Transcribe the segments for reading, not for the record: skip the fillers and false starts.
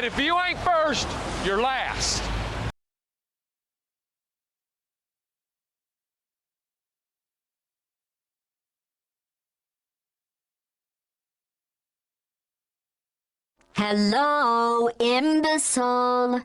said if you ain't first, you're last. Hello, imbecile.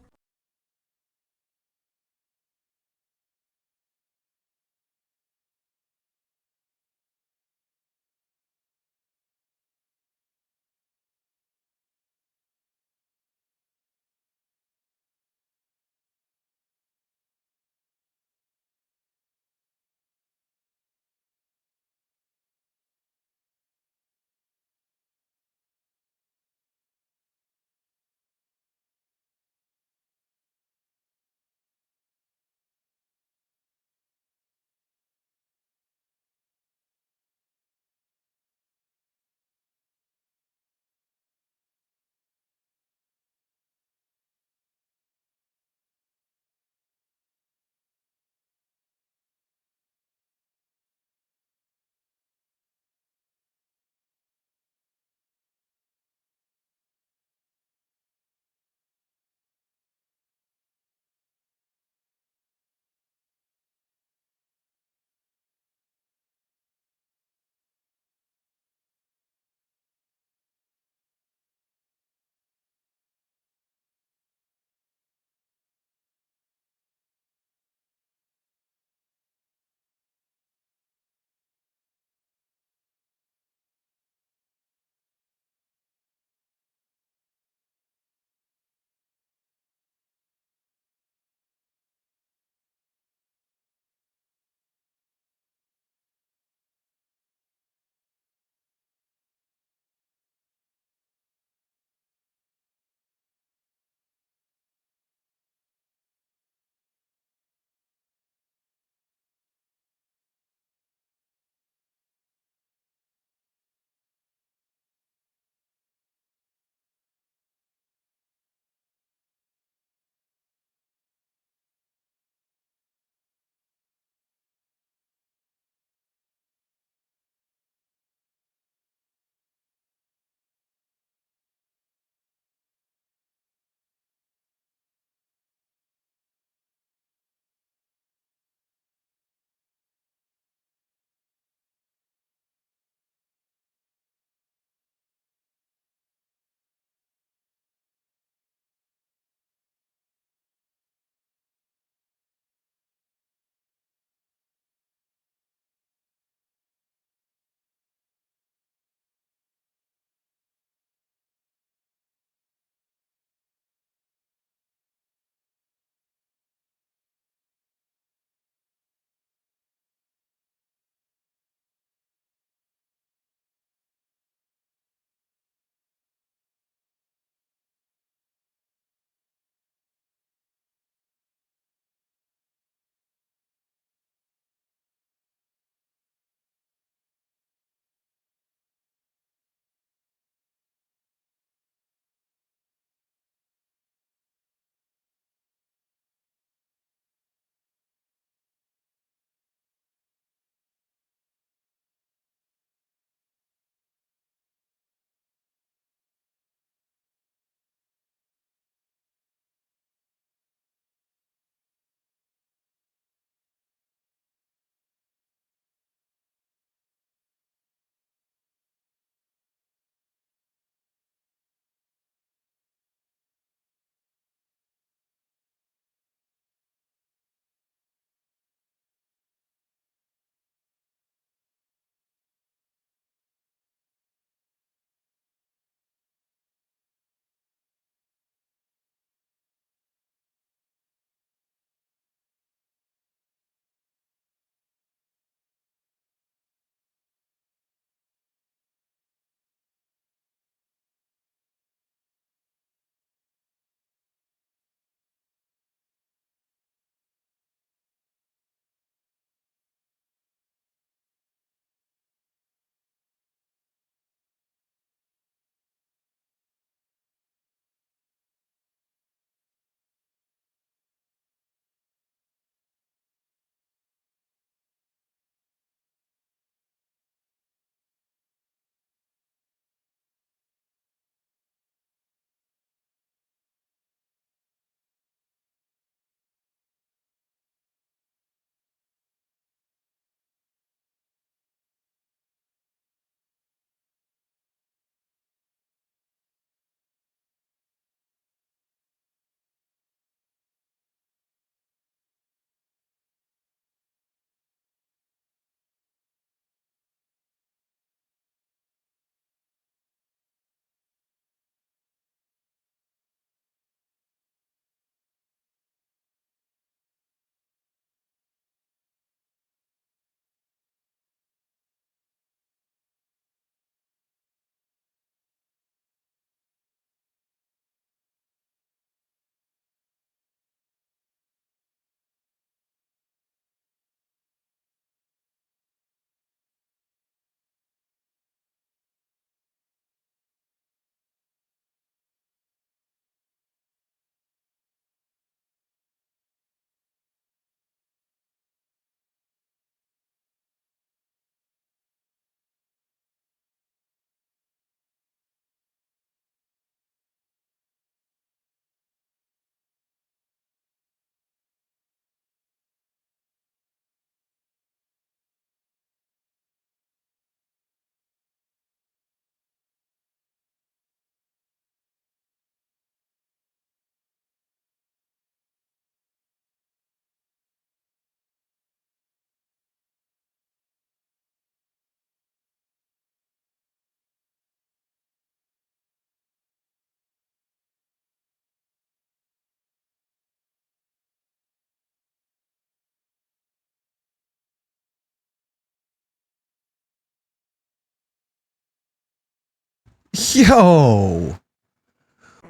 Yo.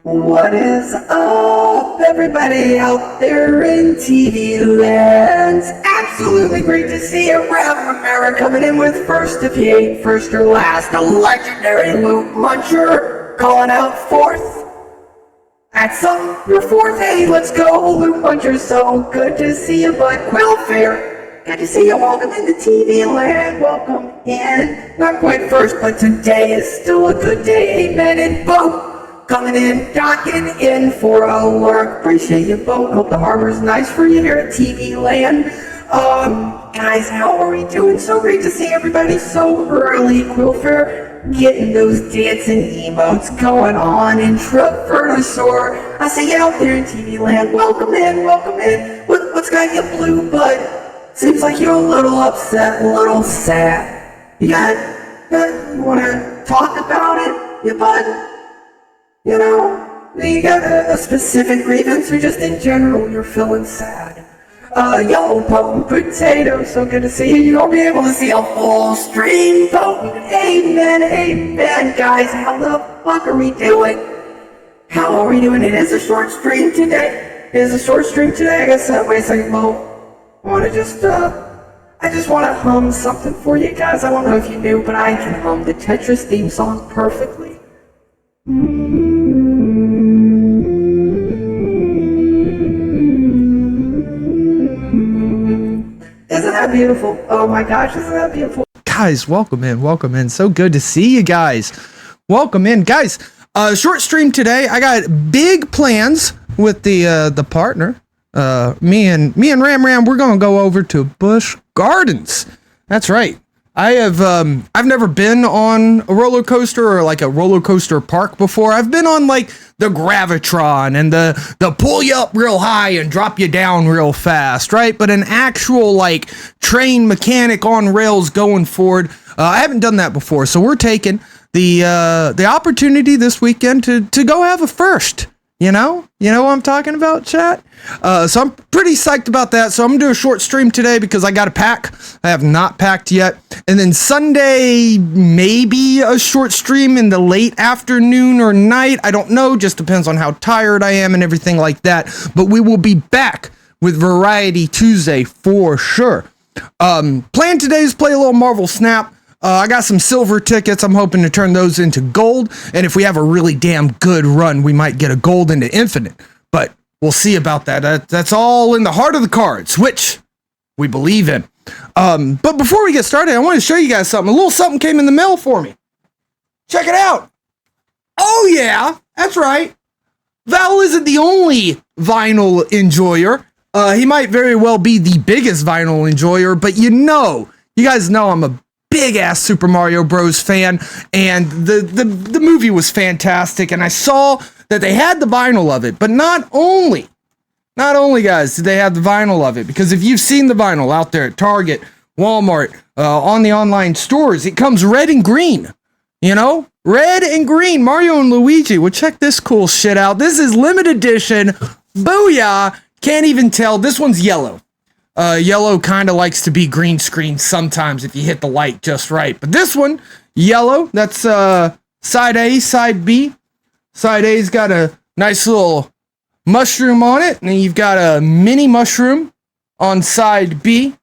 What is up, everybody out there in TV land? Absolutely great to see you. Rev Romero coming in with first if he ain't first or last. A legendary Luke Muncher calling out fourth. That's your fourth. Hey, let's go, Luke Muncher. So good to see you, bud. Welfare. Good to see you. Welcome into TV land. Welcome in. Not quite first, but today is still a good day. Amen. And boom. Coming in, docking in for a lurk. Appreciate you both. Hope the harbor's nice for you here at TV land. Guys, how are we doing? So great to see everybody so early. Quilfair getting those dancing emotes going on in Travernosaur. I see you out there in TV land. Welcome in, welcome in. What's got you blue, bud? Seems like you're a little upset, a little sad. You wanna talk about it, you bud? You know, you got a specific grievance or just in general you're feeling sad. Yellow potent potato, so good to see you. You'll be able to see a full stream potent. Amen, amen, guys. How the fuck are we doing? How are we doing? It is a short stream today. It is a short stream today. I guess wait a second, Mo. I just want to hum something for you guys. I don't know if you knew, but I can hum the Tetris theme song perfectly. Isn't that beautiful? Oh my gosh, isn't that beautiful? Guys, welcome in. So good to see you guys. Welcome in. Guys, short stream today. I got big plans with the partner. Me and Ram, we're gonna go over to Busch Gardens. That's right. I've never been on a roller coaster or like a roller coaster park before. I've been on like the Gravitron and the pull you up real high and drop you down real fast, right? But an actual like train mechanic on rails going forward, I haven't done that before. So we're taking the opportunity this weekend to go have a first. You know what I'm talking about, chat? So I'm pretty psyched about that. So I'm gonna do a short stream today because I got to pack. I have not packed yet. And then Sunday, maybe a short stream in the late afternoon or night. I don't know. Just depends on how tired I am and everything like that. But we will be back with Variety Tuesday for sure. Plan today is play a little Marvel Snap. I got some silver tickets. I'm hoping to turn those into gold. And if we have a really damn good run, we might get a gold into infinite. But we'll see about that. That's all in the heart of the cards, which we believe in. But before we get started, I want to show you guys something. A little something came in the mail for me. Check it out. Oh, yeah, that's right. Val isn't the only vinyl enjoyer. He might very well be the biggest vinyl enjoyer, but you guys know I'm a big ass Super Mario Bros. Fan, and the movie was fantastic, and I saw that they had the vinyl of it, but not only guys did they have the vinyl of it, because if you've seen the vinyl out there at Target, Walmart, on the online stores, it comes red and green, red and green, Mario and Luigi. Well, check this cool shit out. This is limited edition, booyah, can't even tell, this one's yellow. Yellow kind of likes to be green screen sometimes if you hit the light just right. But this one, yellow, that's side A, side B. Side A's got a nice little mushroom on it. And then you've got a mini mushroom on side B.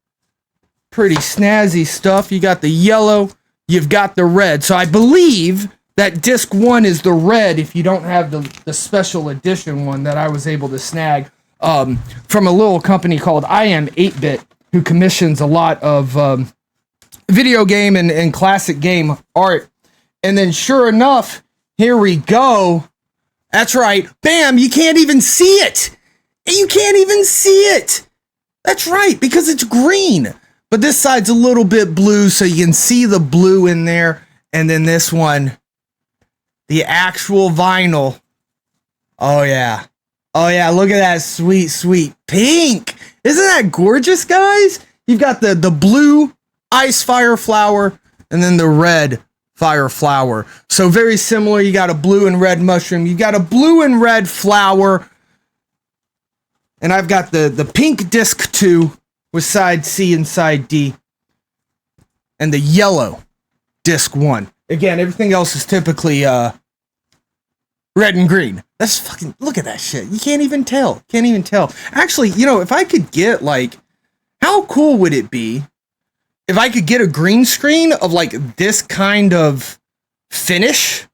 Pretty snazzy stuff. You got the yellow, you've got the red. So I believe that disc 1 is the red if you don't have the special edition one that I was able to snag. From a little company called I Am 8-Bit, who commissions a lot of video game and classic game art. And then sure enough, here we go. That's right. Bam, you can't even see it. You can't even see it. That's right, because it's green. But this side's a little bit blue, so you can see the blue in there. And then this one, the actual vinyl. Oh, yeah. Oh, yeah, look at that sweet, sweet pink. Isn't that gorgeous, guys? You've got the blue ice fire flower and then the red fire flower. So very similar. You got a blue and red mushroom. You got a blue and red flower. And I've got the pink disc 2 with side C and side D. And the yellow disc 1. Again, everything else is typically red and green. That's fucking, look at that shit. You can't even tell. Can't even tell. Actually, you know, if I could get like, how cool would it be if I could get a green screen of like this kind of finish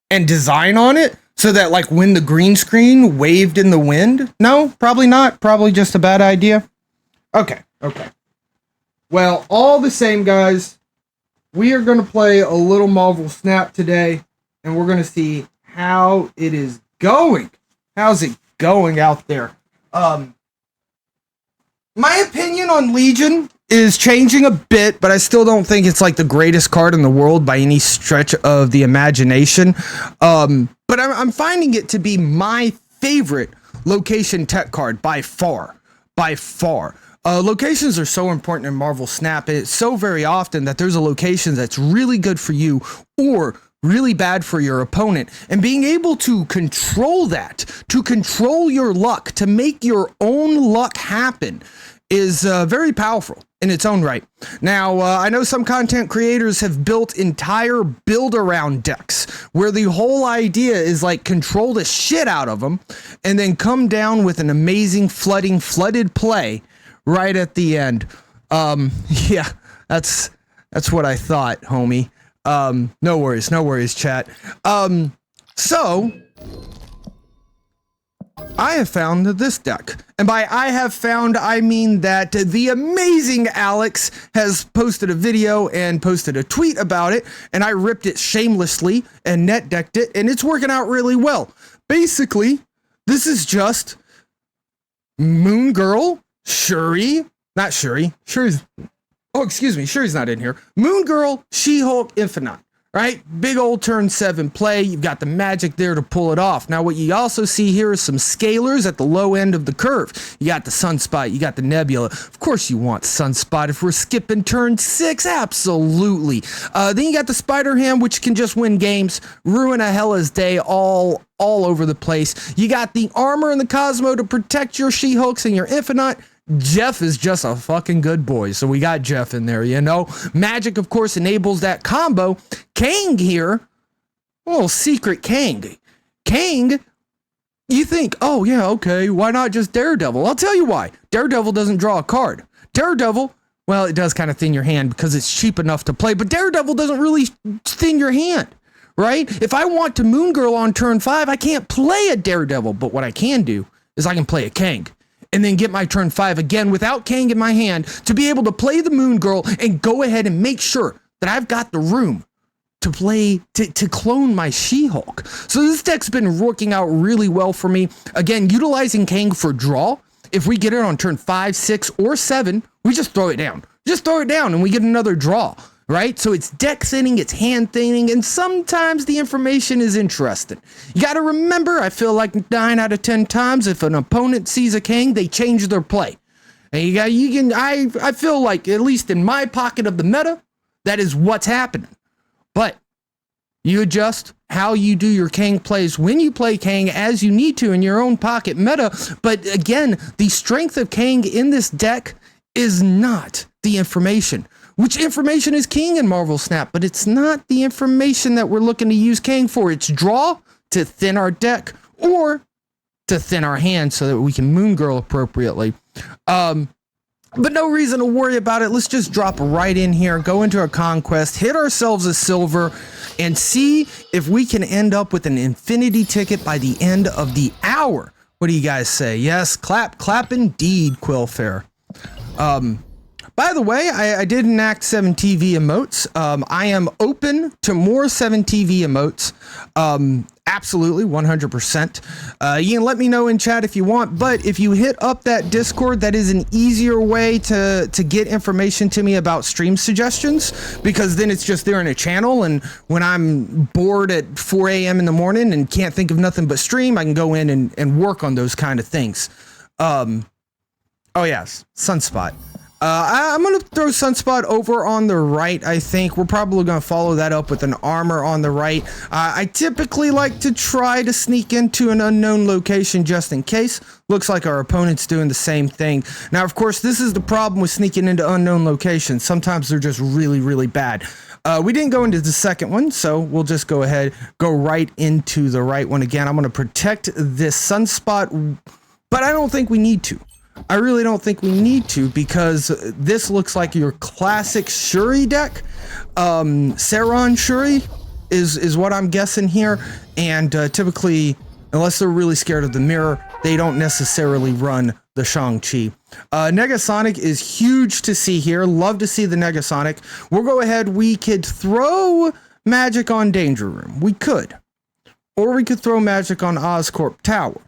and design on it so that like when the green screen waved in the wind? No, probably not. Probably just a bad idea. Okay. Well, all the same, guys, we are going to play a little Marvel Snap today, and we're going to see how it is going. How's it going out there? My opinion on Legion is changing a bit, but I still don't think it's like the greatest card in the world by any stretch of the imagination. But I'm finding it to be my favorite location tech card by far. Locations are so important in Marvel Snap. It's so very often that there's a location that's really good for you or really bad for your opponent. And being able to control that, to control your luck, to make your own luck happen is very powerful in its own right. Now, I know some content creators have built entire build-around decks where the whole idea is like control the shit out of them and then come down with an amazing flooded play right at the end. Yeah, that's what I thought, homie. No worries, chat. So I have found this deck. And by I have found, I mean that the amazing Alex has posted a video and posted a tweet about it, and I ripped it shamelessly and net decked it, and it's working out really well. Basically, this is just Moon Girl, Shuri's, Shuri's not in here. Moon Girl, She-Hulk, Infinite, right? Big old turn 7 play. You've got the magic there to pull it off. Now, what you also see here is some scalers at the low end of the curve. You got the Sunspot, you got the Nebula. Of course you want Sunspot if we're skipping turn 6, absolutely. Then you got the Spider-Ham, which can just win games, ruin a Hela's day all over the place. You got the armor and the Cosmo to protect your She-Hulks and your Infinite. Jeff is just a fucking good boy, so we got Jeff in there, you know. Magic, of course, enables that combo. Kang here, oh, secret Kang. Kang, you think, oh yeah, okay, why not just Daredevil? I'll tell you why. Daredevil doesn't draw a card. Daredevil, well, it does kind of thin your hand because it's cheap enough to play, but Daredevil doesn't really thin your hand, right? If I want to Moon Girl on turn 5, I can't play a Daredevil, but what I can do is I can play a Kang. And then get my turn 5 again without Kang in my hand to be able to play the Moon Girl and go ahead and make sure that I've got the room to play, to clone my She-Hulk. So this deck's been working out really well for me. Again, utilizing Kang for draw. If we get it on turn 5, 6, or 7, we just throw it down. Just throw it down and we get another draw, right? So it's deck thinning, it's hand thinning, and sometimes the information is interesting. You got to remember, I feel like 9 out of 10 times, if an opponent sees a Kang, they change their play. And I feel like, at least in my pocket of the meta, that is what's happening. But you adjust how you do your Kang plays when you play Kang as you need to in your own pocket meta. But again, the strength of Kang in this deck is not the information. Which information is king in Marvel Snap, but it's not the information that we're looking to use Kang for. It's draw to thin our deck or to thin our hand so that we can Moon Girl appropriately. But no reason to worry about it. Let's just drop right in here, go into a conquest, hit ourselves a silver, and see if we can end up with an infinity ticket by the end of the hour. What do you guys say? Yes, clap indeed, Quillfair. By the way, I did enact 7TV emotes. I am open to more 7TV emotes. Absolutely, 100%. You can let me know in chat if you want, but if you hit up that Discord, that is an easier way to get information to me about stream suggestions, because then it's just there in a channel, and when I'm bored at 4 a.m. in the morning and can't think of nothing but stream, I can go in and work on those kind of things. Oh yes, Sunspot. I'm going to throw Sunspot over on the right, I think. We're probably going to follow that up with an armor on the right. I typically like to try to sneak into an unknown location just in case. Looks like our opponent's doing the same thing. Now, of course, this is the problem with sneaking into unknown locations. Sometimes they're just really, really bad. We didn't go into the second one, so we'll just go ahead, go right into the right one again. I'm going to protect this Sunspot, but I don't think we need to. I really don't think we need to, because this looks like your classic Shuri deck. Saron Shuri is what I'm guessing here, and typically, unless they're really scared of the mirror, they don't necessarily run the Shang-Chi. Negasonic is huge to see here. Love to see the Negasonic. We'll go ahead. We could throw magic on Danger Room. We could. Or we could throw magic on Oscorp Tower.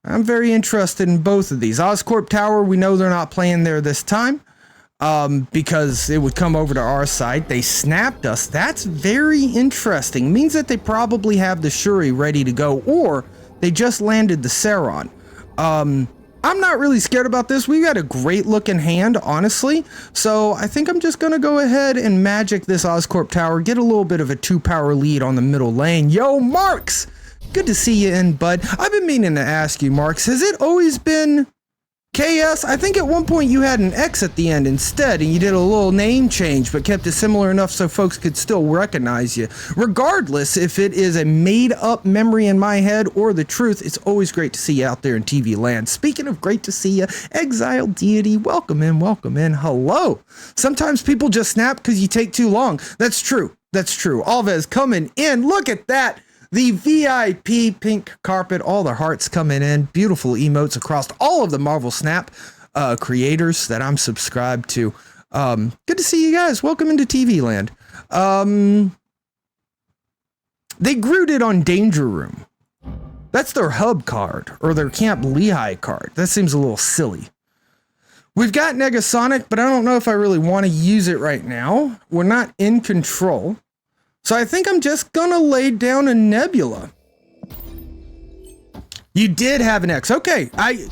I'm very interested in both of these. Oscorp Tower, we know they're not playing there this time because it would come over to our side. They snapped us. That's very interesting. It means that they probably have the Shuri ready to go, or they just landed the Saron. I'm not really scared about this. We got a great looking hand, honestly. So I think I'm just going to go ahead and magic this Oscorp Tower, get a little bit of a 2-power lead on the middle lane. Yo, Marks! Good to see you in, bud. I've been meaning to ask you, Marks, has it always been KS? I think at one point you had an X at the end instead, and you did a little name change, but kept it similar enough so folks could still recognize you. Regardless if it is a made-up memory in my head or the truth, it's always great to see you out there in TV land. Speaking of great to see you, Exile Deity, welcome in, hello. Sometimes people just snap because you take too long. That's true. Alves coming in, look at that. The VIP pink carpet, all the hearts coming in, beautiful emotes across all of the Marvel Snap creators that I'm subscribed to. Good to see you guys. Welcome into TV land. They Grooted on Danger Room. That's their hub card, or their Camp Lehigh card. That seems a little silly. We've got Negasonic, but I don't know if I really want to use it right now. We're not in control. So I think I'm just gonna lay down a Nebula. You did have an X. Okay, I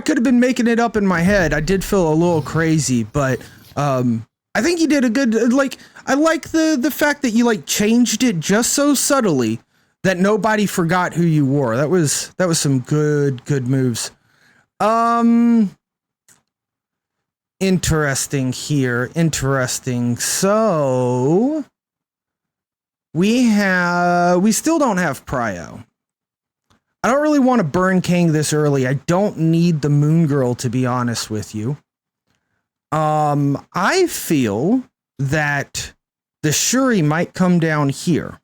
could have been making it up in my head. I did feel a little crazy, but I think you did a good, I like the fact that you changed it just so subtly that nobody forgot who you were. That was some good moves. Interesting here. Interesting. So we still don't have Prio. I don't really want to burn King this early. I don't need the Moon Girl, to be honest with you. I feel that the Shuri might come down here.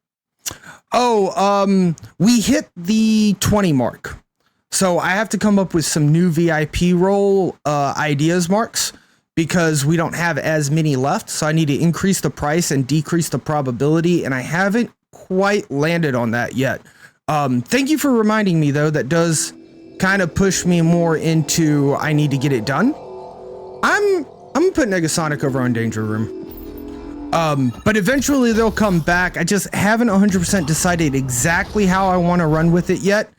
We hit the 20 mark. So I have to come up with some new VIP role ideas, Marks, because we don't have as many left. So I need to increase the price and decrease the probability, and I haven't quite landed on that yet. Thank you for reminding me, though. That does kind of push me more into I need to get it done. I'm gonna put Negasonic over on Danger Room. But eventually they'll come back. I just haven't 100% decided exactly how I want to run with it yet.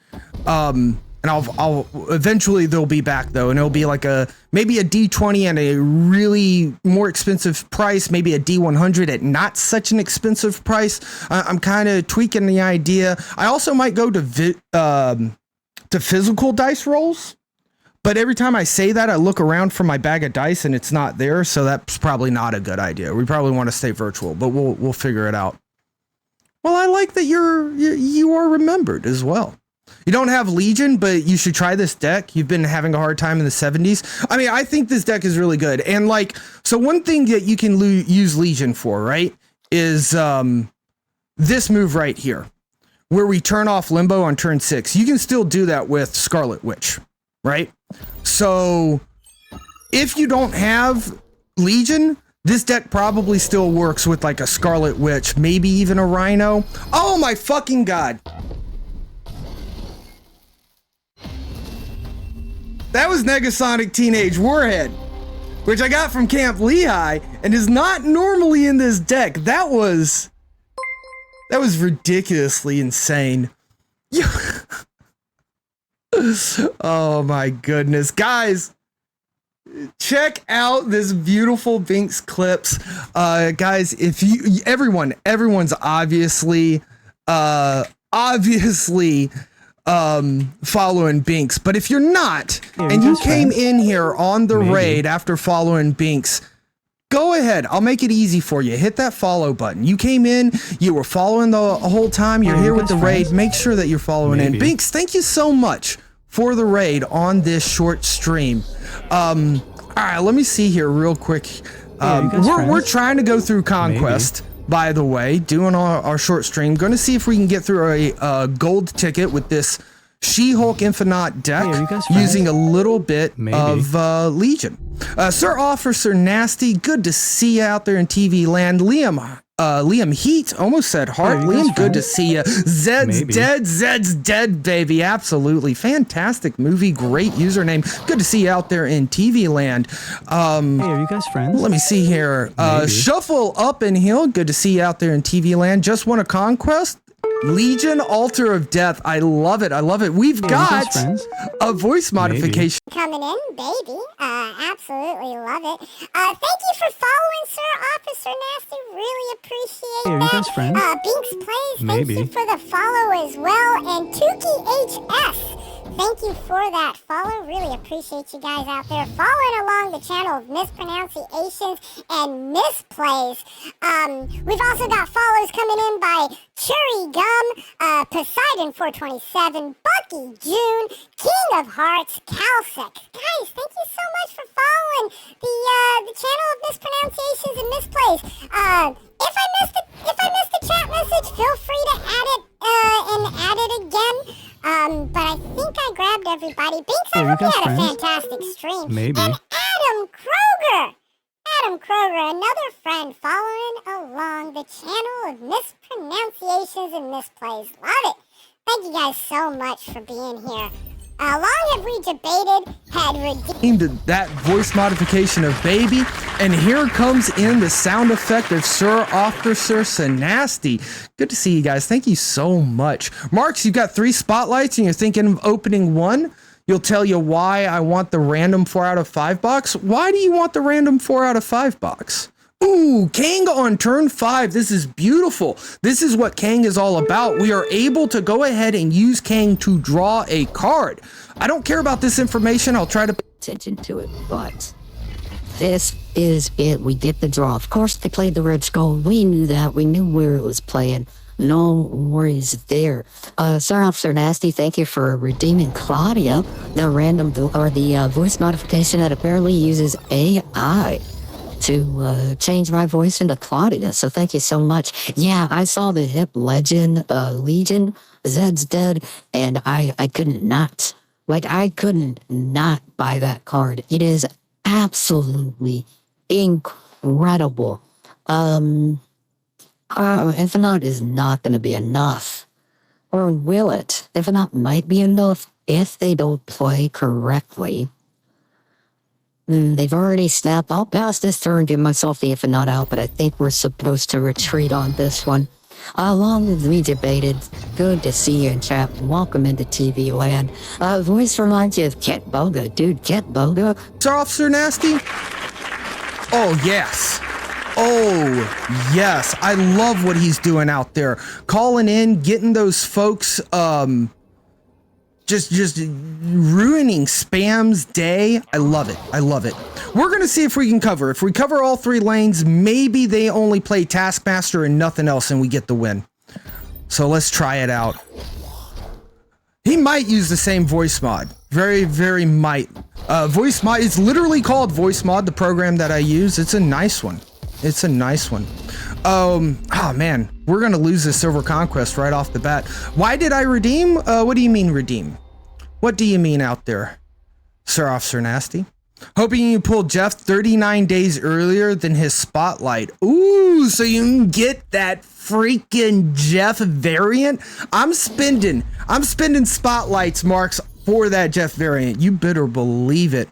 And I'll eventually they'll be back though, and it'll be like maybe a D20 and a really more expensive price, maybe a D100 at not such an expensive price. I'm kind of tweaking the idea. I also might go to physical dice rolls, but every time I say that, I look around for my bag of dice and it's not there, so that's probably not a good idea. We probably want to stay virtual, but we'll figure it out. Well, I like that you are remembered as well. You don't have Legion, but you should try this deck. You've been having a hard time in the 70s. I mean, I think this deck is really good. And so one thing that you can use Legion for, right, is this move right here, where we turn off Limbo on turn 6. You can still do that with Scarlet Witch, right? So if you don't have Legion, this deck probably still works with a Scarlet Witch, maybe even a Rhino. Oh my fucking God. That was Negasonic Teenage Warhead, which I got from Camp Lehigh and is not normally in this deck. That was ridiculously insane. Oh my goodness. Guys, check out this beautiful Binks clips. Guys, if you everyone's obviously following Binks, but if you're not and you came in here on the raid after following Binks, go ahead. I'll make it easy for you. Hit that follow button. You came in, you were following the whole time, you're here with the raid. Make sure that you're following in. Binks, thank you so much for the raid on this short stream. All right, let me see here real quick. We're trying to go through Conquest, by the way, doing our short stream. Going to see if we can get through a gold ticket with this She-Hulk Infinite deck using a little bit of Legion. Sir Officer Nasty, good to see you out there in TV land. Liam Heat almost said Heart. Liam, good to see you. Zed's dead, baby. Absolutely fantastic movie, great username. Good to see you out there in TV land. Are you guys friends? Let me see here. Shuffle Up and Hill, good to see you out there in TV land. Just won a conquest. Legion Altar of Death. I love it. We've got a voice modification. Coming in, baby. Absolutely love it. Thank you for following, Sir Officer Nasty. Really appreciate that. You guys friends? Binks Plays, thank you for the follow as well. And Tukey HS, thank you for that follow. Really appreciate you guys out there following along the channel of mispronunciations and misplays. We've also got follows coming in by Cherry Gum, Poseidon 427, Bucky June, King of Hearts, Calsec. Guys, thank you so much for following the channel of mispronunciations and misplays. If I missed the chat message, feel free to add it again. But I think I grabbed everybody. Binks, I hope you had a fantastic stream. And Adam Kroger, another friend following along the channel of mispronunciations and misplays. Love it. Thank you guys so much for being here. How long have we debated, had redeemed that voice modification of Baby, and here comes in the sound effect of Sir Officer Nasty. Good to see you guys. Thank you so much. Marks, you've got 3 spotlights and you're thinking of opening one. You'll tell you why I want the random 4 out of 5 box. Why do you want the random 4 out of 5 box? Ooh, Kang on turn 5. This is beautiful. This is what Kang is all about. We are able to go ahead and use Kang to draw a card. I don't care about this information. I'll try to pay attention to it, but this is it. We get the draw. Of course, they played the Red Skull. We knew that. We knew where it was playing. No worries there. Sir Officer Nasty, thank you for redeeming Claudia, the random or the voice modification that apparently uses AI to change my voice into Claudia. So thank you so much. Yeah, I saw the hip Legion, Legion, Zed's dead, and I couldn't not. Like, I couldn't not buy that card. It is absolutely incredible. Infinite is not going to be enough. Or will it? Infinite might be enough if they don't play correctly. They've already snapped. I'll pass this turn, give myself the Infinite out, but I think we're supposed to retreat on this one. Long as we debated, good to see you in chat. Welcome into TV land. Voice reminds you of Ket Boga. Dude, Ket Boga. Sir Officer Nasty? Oh, yes. Oh, yes. I love what he's doing out there. Calling in, getting those folks, just ruining Spam's day. I love it. I love it. We're going to see if we can cover. If we cover all 3 lanes, maybe they only play Taskmaster and nothing else and we get the win. So let's try it out. He might use the same voice mod. Very, very might. Voice mod, it's literally called Voice Mod, the program that I use. It's a nice one. It's a nice one. Oh man, we're going to lose this Silver Conquest right off the bat. Why did I redeem? What do you mean redeem? What do you mean out there, Sir Officer Nasty? Hoping you pulled Jeff 39 days earlier than his spotlight. Ooh, so you can get that freaking Jeff variant. I'm spending spotlights, Marks, for that Jeff variant. You better believe it.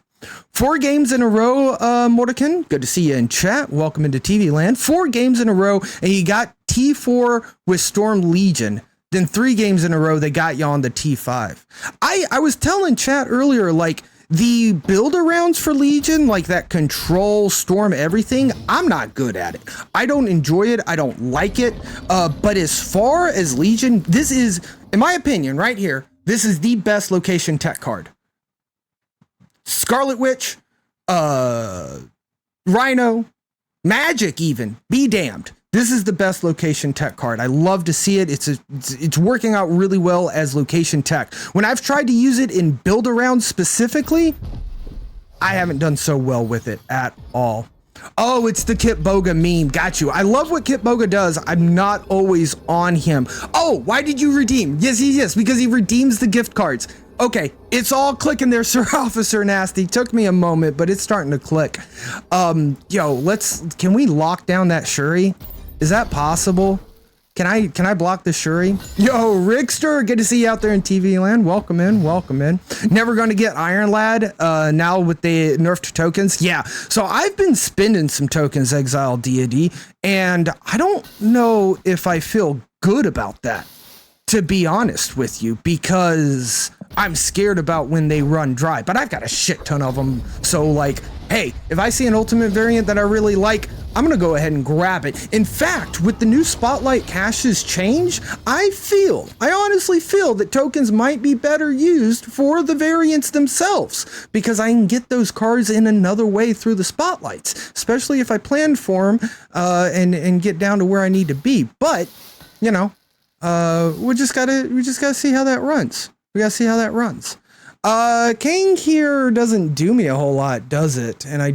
4 games in a row, Mordekin. Good to see you in chat. Welcome into TV land. 4 games in a row, and you got T4 with Storm Legion. Then 3 games in a row, they got you on the T5. I was telling chat earlier, like, The build-arounds for Legion, like that control, storm, everything, I'm not good at it. I don't enjoy it. I don't like it. But as far as Legion, this is, in my opinion, right here, this is the best location tech card. Scarlet Witch, Rhino, Magic even, be damned. This is the best location tech card. I love to see it. It's working out really well as location tech. When I've tried to use it in build around specifically, I haven't done so well with it at all. Oh, it's the Kitboga meme. Got you. I love what Kitboga does. I'm not always on him. Oh, why did you redeem? Yes, because he redeems the gift cards. Okay, it's all clicking there, Sir Officer Nasty. Took me a moment, but it's starting to click. Yo, can we lock down that Shuri? Is that possible? Can I block the Shuri? Yo, Rickster, good to see you out there in TV land. Welcome in. Never gonna get Iron Lad now with the nerfed tokens. Yeah, so I've been spending some tokens, Exile Deity, and I don't know if I feel good about that, to be honest with you, because I'm scared about when they run dry, but I've got a shit ton of them. So like, hey, if I see an ultimate variant that I really like, I'm gonna go ahead and grab it. In fact, with the new Spotlight caches change, I honestly feel that tokens might be better used for the variants themselves, because I can get those cards in another way through the Spotlights, especially if I plan for them and get down to where I need to be. But, you know, we just gotta see how that runs. We gotta see how that runs. King here doesn't do me a whole lot, does it? And I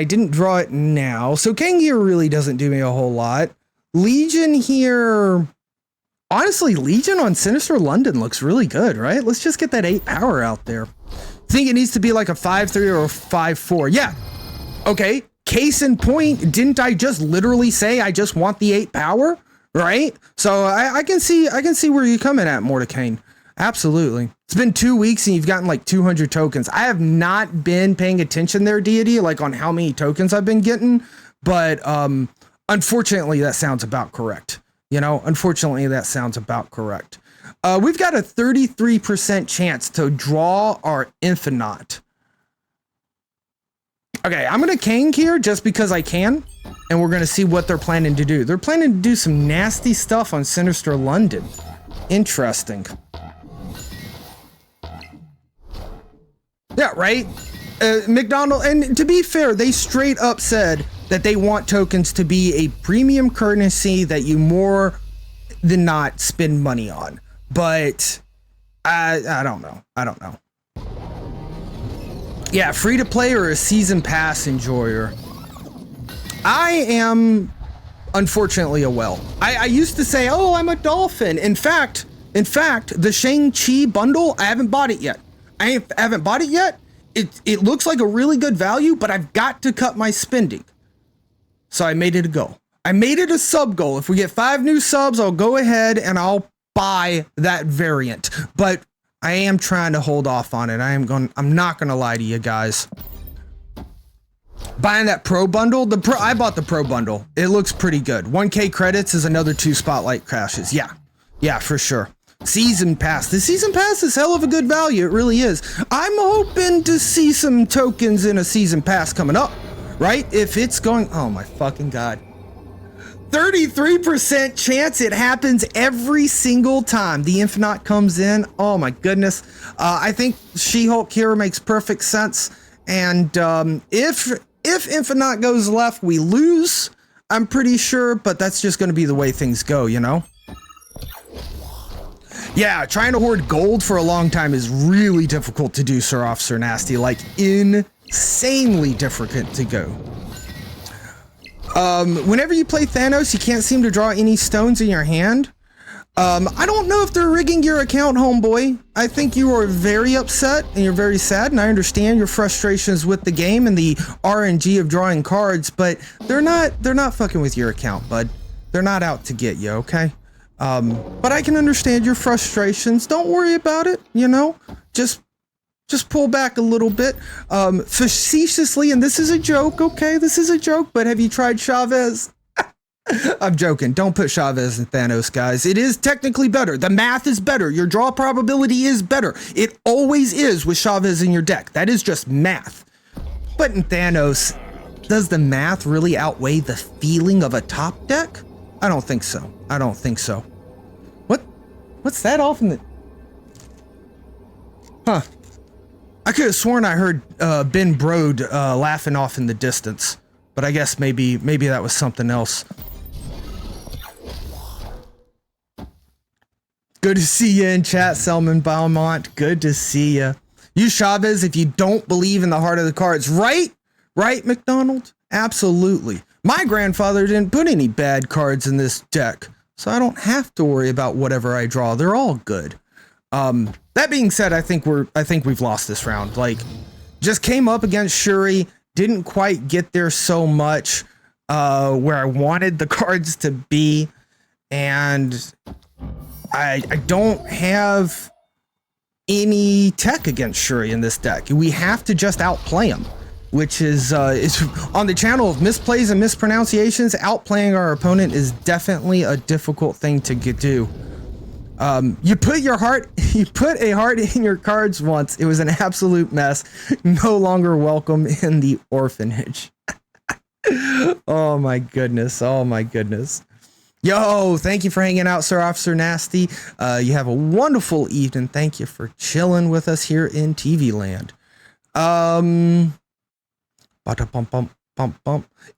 didn't draw it now. So King here really doesn't do me a whole lot. Legion here, honestly, Legion on Sinister London looks really good, right? Let's just get that 8 power out there. Think it needs to be like a 5-3 or a 5-4. Yeah. Okay. Case in point, didn't I just literally say I just want the 8 power? Right? So I can see where you're coming at, Mordecane. Absolutely. It's been 2 weeks and you've gotten like 200 tokens. I have not been paying attention there, Deity, like on how many tokens I've been getting, but unfortunately that sounds about correct. You know, unfortunately that sounds about correct. We've got a 33% chance to draw our Infinite. Okay, I'm gonna King here just because I can, and we're gonna see what they're planning to do. They're planning to do some nasty stuff on Sinister London. Interesting. Yeah, right? McDonald, and to be fair, they straight up said that they want tokens to be a premium currency that you more than not spend money on. But I don't know. Yeah, free to play or a season pass enjoyer. I am unfortunately a whale. I used to say, oh, I'm a dolphin. In fact, the Shang-Chi bundle, I haven't bought it yet. I haven't bought it yet. It looks like a really good value, but I've got to cut my spending. So I made it a goal. I made it a sub goal. If we get 5 new subs, I'll go ahead and I'll buy that variant. But I am trying to hold off on it. I'm not gonna lie to you guys. Buying that pro bundle, I bought the pro bundle. It looks pretty good. 1K credits is another 2 spotlight crashes. Yeah, for sure. Season pass. The season pass is hell of a good value. It really is. I'm hoping to see some tokens in a season pass coming up, right? If it's going, oh my fucking God. 33% chance it happens every single time the Infinite comes in. Oh my goodness. I think She-Hulk here makes perfect sense. And if Infinite goes left, we lose. I'm pretty sure, but that's just going to be the way things go, you know? Yeah, trying to hoard gold for a long time is really difficult to do, Sir Officer Nasty. Like, insanely difficult to go. Whenever you play Thanos, you can't seem to draw any stones in your hand. I don't know if they're rigging your account, homeboy. I think you are very upset and you're very sad, and I understand your frustrations with the game and the RNG of drawing cards, but they're not fucking with your account, bud. They're not out to get you, okay? But I can understand your frustrations. Don't worry about it, you know? Just pull back a little bit. Facetiously, and this is a joke, okay? This is a joke, but have you tried Chavez? I'm joking. Don't put Chavez and Thanos, guys. It is technically better. The math is better. Your draw probability is better. It always is with Chavez in your deck. That is just math. But in Thanos, does the math really outweigh the feeling of a top deck? I don't think so. I don't think so. What's that off in the... Huh. I could have sworn I heard Ben Brode laughing off in the distance. But I guess maybe that was something else. Good to see you in chat, Selman Beaumont. Good to see you. Use Chavez if you don't believe in the heart of the cards. Right? Right, McDonald? Absolutely. My grandfather didn't put any bad cards in this deck, so I don't have to worry about whatever I draw. They're all good. That being said, I think we've lost this round. Like, just came up against Shuri, didn't quite get there so much where I wanted the cards to be, and I don't have any tech against Shuri in this deck. We have to just outplay him, which is on the channel of misplays and mispronunciations. Outplaying our opponent is definitely a difficult thing to do. You put a heart in your cards once. It was an absolute mess. No longer welcome in the orphanage. Oh my goodness. Oh my goodness. Yo, thank you for hanging out, Sir Officer Nasty. You have a wonderful evening. Thank you for chilling with us here in TV land.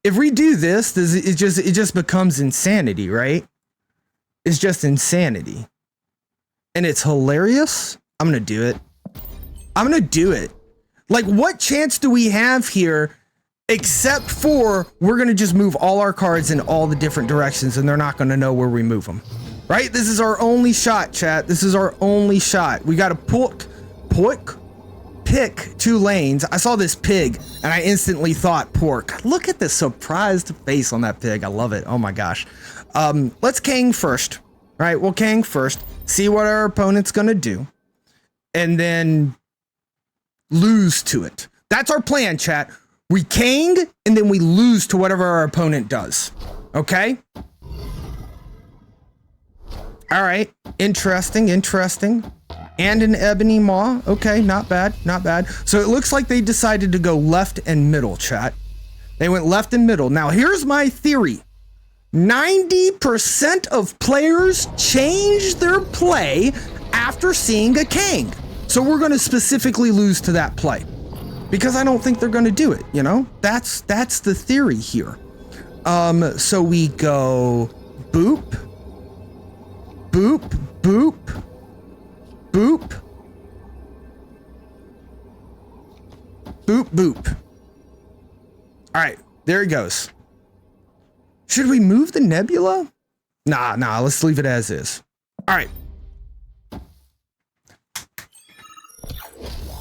If we do this, it just becomes insanity, right? It's just insanity. And it's hilarious. I'm gonna do it. I'm gonna do it. Like, what chance do we have here except for we're going to just move all our cards in all the different directions and they're not going to know where we move them, right? This is our only shot, chat. This is our only shot. We got to pick two lanes. I saw this pig and I instantly thought pork. Look at the surprised face on that pig. I love it. Oh my gosh. Let's Kang first, right? We'll Kang first, see what our opponent's going to do, and then lose to it. That's our plan, chat. We Kang, and then we lose to whatever our opponent does. Okay? All right. Interesting. And an Ebony Maw. Okay, not bad. So it looks like they decided to go left and middle, chat. They went left and middle. Now, here's my theory. 90% of players change their play after seeing a Kang. So we're going to specifically lose to that play, because I don't think they're going to do it, you know? That's the theory here. So we go boop, boop, boop, boop, boop, boop. All right, there it goes. Should we move the nebula? Nah, let's leave it as is. All right.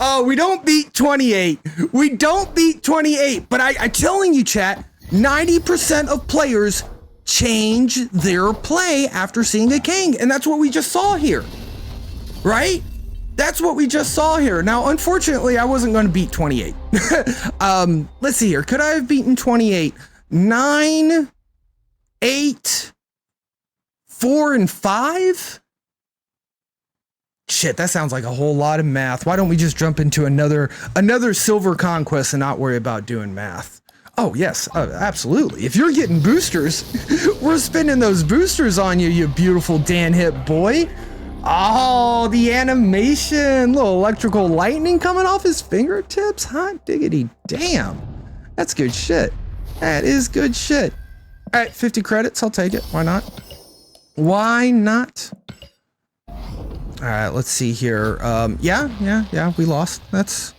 Oh, we don't beat 28. We don't beat 28. But I'm telling you, chat, 90% of players change their play after seeing a Kang. And that's what we just saw here. Right? That's what we just saw here. Now, unfortunately, I wasn't going to beat 28. Let's see here. Could I have beaten 28? 9, 8, 4, and 5? Shit, that sounds like a whole lot of math. Why don't we just jump into another silver conquest and not worry about doing math? Oh, yes, absolutely. If you're getting boosters, we're spending those boosters on you, you beautiful Dan Hip boy. Oh, the animation. Little electrical lightning coming off his fingertips. Hot diggity damn. That's good shit. That is good shit. All right, 50 credits. I'll take it. Why not? Why not? All right, let's see here. Yeah, we lost. That's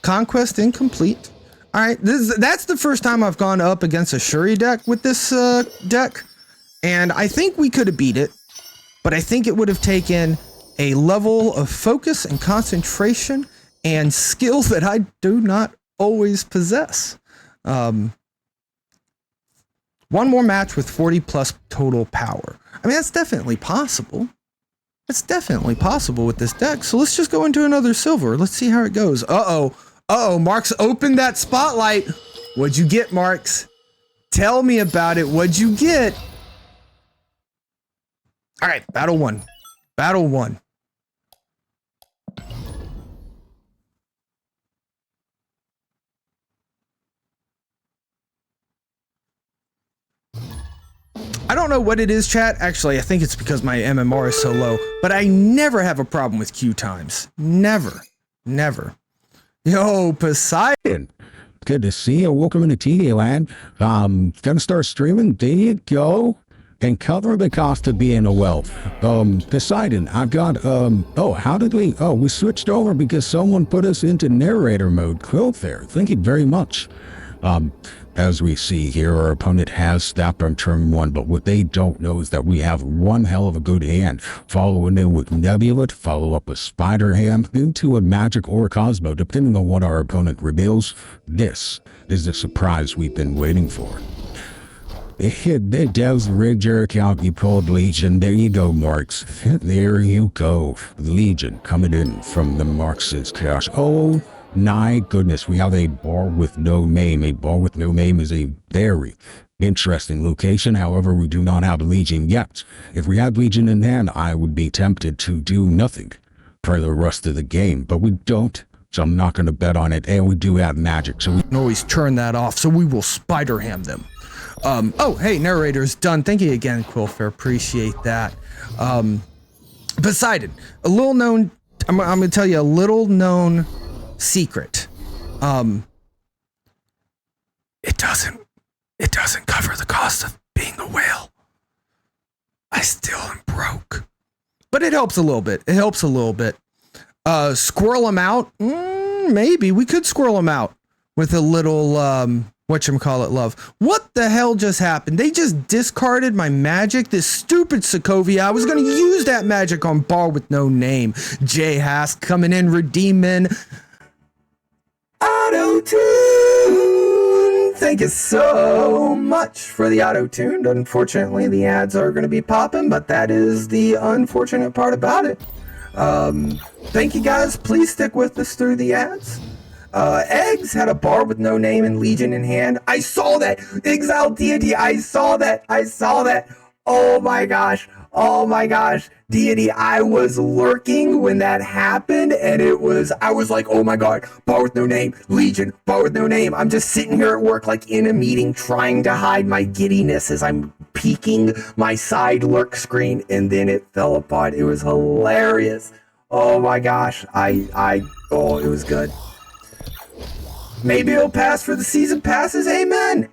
conquest incomplete. All right, that's the first time I've gone up against a Shuri deck with this deck, and I think we could have beat it, but I think it would have taken a level of focus and concentration and skill that I do not always possess. One more match with 40 plus total power. I mean, that's definitely possible. It's definitely possible with this deck. So let's just go into another silver. Let's see how it goes. Uh-oh, Marks opened that spotlight. What'd you get, Marks? Tell me about it. What'd you get? All right, battle one. Battle one. I don't know what it is, chat. Actually, I think it's because my MMR is so low, but I never have a problem with queue times. Never. Never. Yo, Poseidon. Good to see you. Welcome into TV Land. Gonna start streaming. There you go. And cover the cost of being a well. Poseidon, I've got, how did we switched over because someone put us into narrator mode. Cool there. Thank you very much. As we see here, our opponent has stopped on turn 1, but what they don't know is that we have one hell of a good hand. Following in with Nebula, follow up with Spider Ham, into a Magic or Cosmo, depending on what our opponent reveals. This is the surprise we've been waiting for. It does rig your account, you pulled Legion. There you go, Marks. There you go. Legion coming in from the Marks' cash. Oh, my goodness, we have a bar with no name. A bar with no name is a very interesting location. However, we do not have Legion yet. If we had Legion in hand, I would be tempted to do nothing for the rest of the game, but we don't, so I'm not going to bet on it. And we do have Magic, so we can always turn that off, so we will Spider Ham them. Oh, hey, narrator's done. Thank you again, Quillfair. Appreciate that. Poseidon, a little known, I'm going to tell you a little known secret. It doesn't cover the cost of being a whale. I still am broke, but it helps a little bit. It helps a little bit. Squirrel them out. Maybe we could squirrel them out with a little, whatchamacallit love. What the hell just happened? They just discarded my magic. This stupid Sokovia. I was going to use that magic on bar with no name. Jay Hask coming in, redeeming. Auto-tune! Thank you so much for the auto-tune. Unfortunately, the ads are going to be popping, but that is the unfortunate part about it. Thank you guys. Please stick with us through the ads. Eggs had a bar with no name and Legion in hand. I saw that. Exile Deity. I saw that. Oh my gosh. Deity, I was lurking when that happened, and I was like, oh my god, bar with no name, Legion, bar with no name. I'm just sitting here at work like in a meeting trying to hide my giddiness as I'm peeking my side lurk screen, and then it fell apart. It was hilarious. Oh my gosh. It was good. Maybe it'll pass for the season passes. Amen.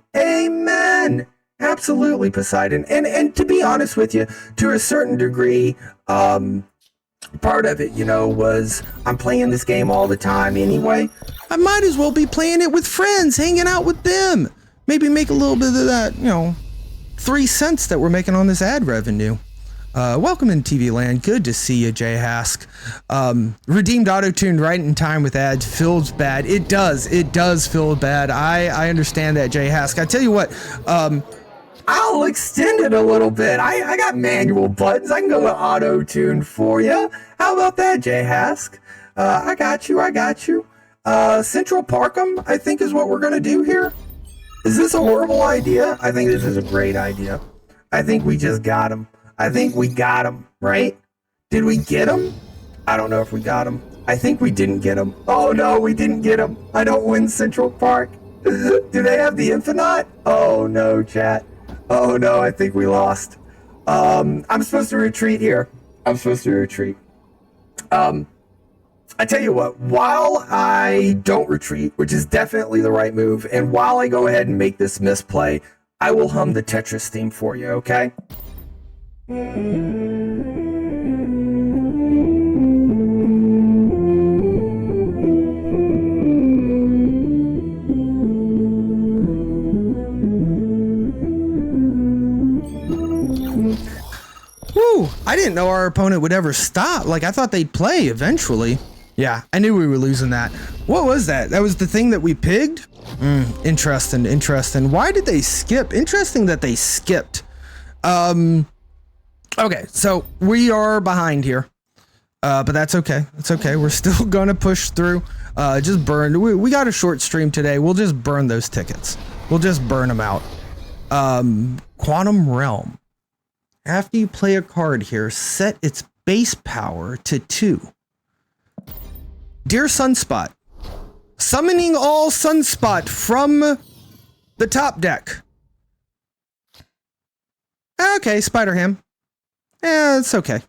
Absolutely, Poseidon. And to be honest with you, to a certain degree, part of it, was I'm playing this game all the time anyway. I might as well be playing it with friends, hanging out with them. Maybe make a little bit of that, 3 cents that we're making on this ad revenue. Welcome in TV Land. Good to see you, Jay Hask. Redeemed auto-tuned right in time with ads. Feels bad. It does feel bad. I understand that, Jay Hask. I tell you what, I'll extend it a little bit. I got manual buttons. I can go with auto-tune for you. How about that, Jay Hask? I got you. Central Parkham, I think, is what we're going to do here. Is this a horrible idea? I think this is a great idea. I think we just got him. I think we got him, right? Did we get him? I don't know if we got him. I think we didn't get him. Oh no, we didn't get him. I don't win Central Park. Do they have the Infinite? Oh no, chat. Oh no, I think we lost. I'm supposed to retreat here. I tell you what, while I don't retreat, which is definitely the right move, and while I go ahead and make this misplay, I will hum the Tetris theme for you, okay? Whew, I didn't know our opponent would ever stop. Like, I thought they'd play eventually. Yeah, I knew we were losing that. What was that? That was the thing that we pigged? Interesting. Why did they skip? Interesting that they skipped. Okay, so we are behind here. But that's okay. It's okay. We're still going to push through. Just burn. We got a short stream today. We'll just burn those tickets. We'll just burn them out. Quantum Realm. After you play a card here, set its base power to 2. Dear Sunspot, summoning all Sunspot from the top deck. Okay, Spider-Ham. Yeah, it's okay.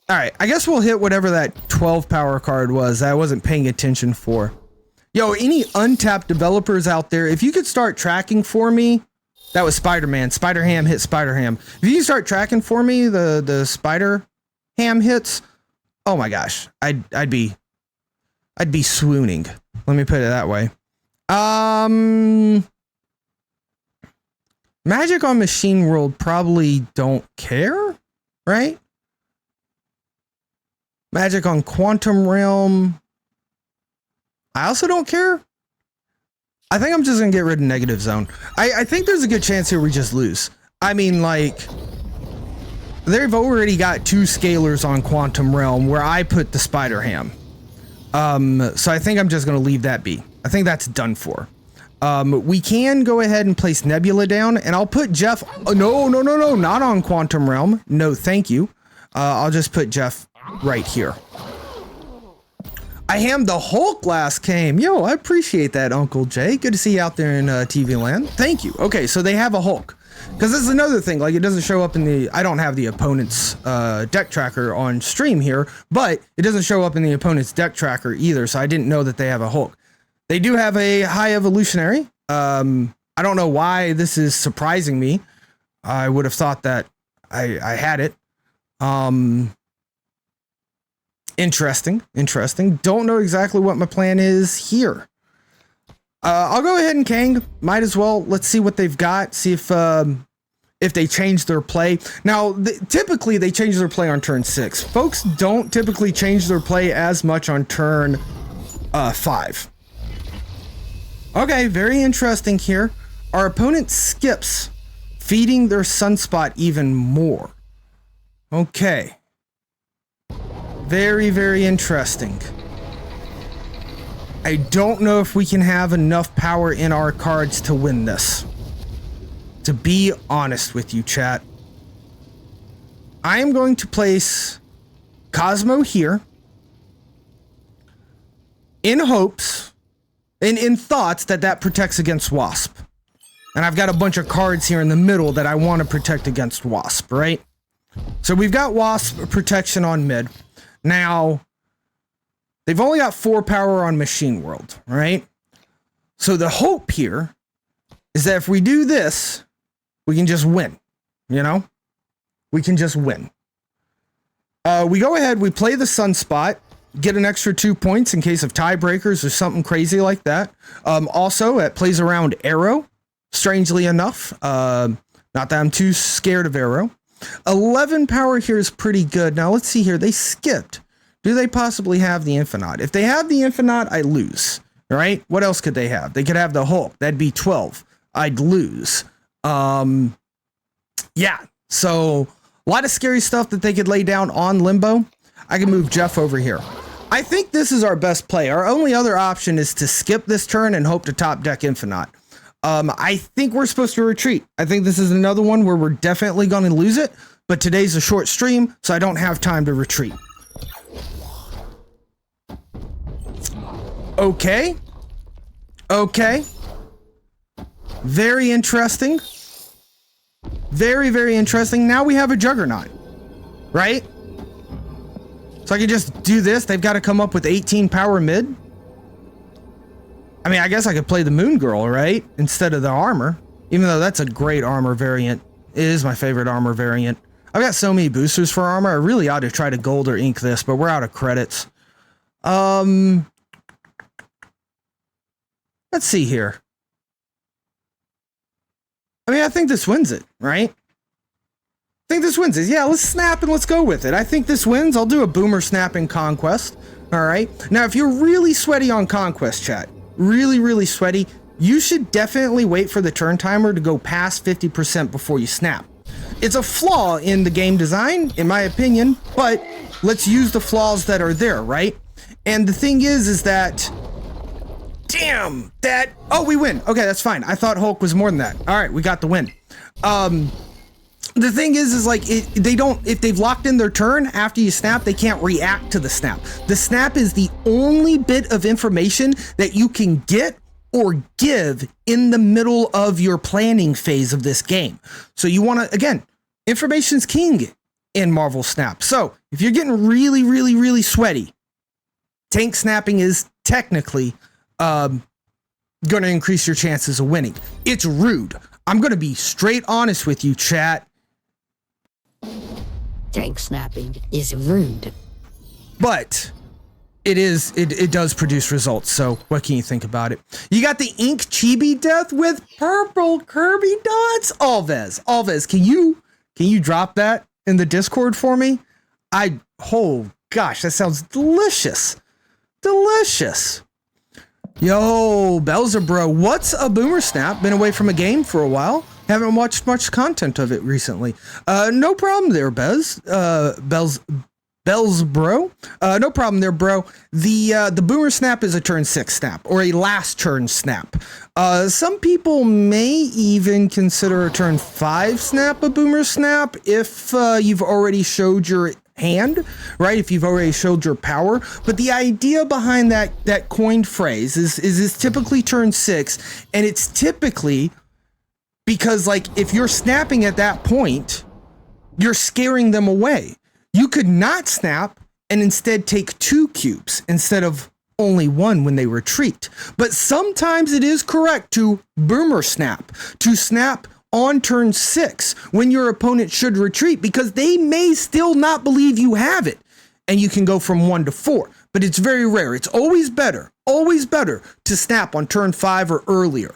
Alright, I guess we'll hit whatever that 12 power card was that I wasn't paying attention for. Yo, any untapped developers out there, if you could start tracking for me, that was Spider-Man. Spider-Ham hit Spider-Ham. If you can start tracking for me the Spider-Ham hits, oh my gosh, I'd be swooning. Let me put it that way. Magic on Machine World probably don't care, right? Magic on Quantum Realm, I also don't care. I think I'm just gonna get rid of Negative Zone. I think there's a good chance here we just lose. I mean, like, they've already got 2 scalers on Quantum Realm where I put the Spider-Ham. So I think I'm just gonna leave that be. I think that's done for. We can go ahead and place Nebula down, and I'll put Jeff. No, not on Quantum Realm. No, thank you. I'll just put Jeff right here. I hammed the Hulk last game. Yo, I appreciate that, Uncle Jay. Good to see you out there in TV land. Thank you. Okay, so they have a Hulk. Because this is another thing, like, it doesn't show up in the, I don't have the opponent's deck tracker on stream here, but it doesn't show up in the opponent's deck tracker either, so I didn't know that they have a Hulk. They do have a High Evolutionary. I don't know why this is surprising me. I would have thought that I had it. Interesting. Don't know exactly what my plan is here. I'll go ahead and Kang. Might as well. Let's see what they've got. See if they change their play. Now, typically they change their play on turn 6. Folks don't typically change their play as much on turn 5. Okay, very interesting here. Our opponent skips, feeding their Sunspot even more. Okay. Very, very interesting. I don't know if we can have enough power in our cards to win this. To be honest with you, chat. I am going to place Cosmo here in hopes, in thoughts that protects against Wasp. And I've got a bunch of cards here in the middle that I want to protect against Wasp, right? So we've got Wasp protection on mid. Now, they've only got 4 power on Machine World, right? So the hope here is that if we do this, we can just win, you know? We can just win. We go ahead, we play the Sunspot, get an extra 2 points in case of tiebreakers or something crazy like that. Also, it plays around Arrow, strangely enough. Not that I'm too scared of Arrow. 11 power here is pretty good. Now, let's see here. They skipped. Do they possibly have the Infinite? If they have the Infinite, I lose. All right? What else could they have? They could have the Hulk. That'd be 12. I'd lose. Yeah. So, a lot of scary stuff that they could lay down on Limbo. I can move Jeff over here. I think this is our best play. Our only other option is to skip this turn and hope to top deck Infinite. I think we're supposed to retreat. I think this is another one where we're definitely going to lose it, but today's a short stream, so I don't have time to retreat. Okay. Very interesting. Very, very interesting. Now we have a Juggernaut, right? So I can just do this. They've got to come up with 18 power mid. I mean, I guess I could play the Moon Girl, right? Instead of the armor. Even though that's a great armor variant. It is my favorite armor variant. I've got so many boosters for armor. I really ought to try to gold or ink this, but we're out of credits. Let's see here. I mean, I think this wins it, right? I think this wins it. Yeah, let's snap and let's go with it. I think this wins. I'll do a boomer snap in Conquest. All right. Now, if you're really sweaty on Conquest, chat, really sweaty, you should definitely wait for the turn timer to go past 50% before you snap. It's a flaw in the game design, in my opinion, but let's use the flaws that are there, right? And the thing is that, damn, oh, we win. Okay, that's fine. I thought Hulk was more than that. All right, we got the win. the thing is like they don't, if they've locked in their turn after you snap, they can't react to the snap. The snap is the only bit of information that you can get or give in the middle of your planning phase of this game. So you want to, again, information's king in Marvel Snap. So if you're getting really sweaty, tank snapping is technically going to increase your chances of winning. It's rude. I'm going to be straight honest with you, chat. Tank snapping is rude. But it does produce results. So what can you think about it? You got the Ink Chibi Death with purple Kirby dots. Alves, can you drop that in the Discord for me? Oh gosh, that sounds delicious. Delicious. Yo, Belzebro, what's a Boomer Snap? Been away from a game for a while. Haven't watched much content of it recently. No problem there, Bells bro. No problem there, bro. The Boomer Snap is a turn 6 snap or a last turn snap. Some people may even consider a turn 5 snap a Boomer Snap if you've already showed your hand, right? If you've already showed your power. But the idea behind that coined phrase is it's typically turn 6, and it's typically because, like, if you're snapping at that point, you're scaring them away. You could not snap and instead take 2 cubes instead of only 1 when they retreat. But sometimes it is correct to Boomer Snap, to snap on turn 6 when your opponent should retreat, because they may still not believe you have it, and you can go from 1 to 4. But it's very rare. It's always better to snap on turn 5 or earlier.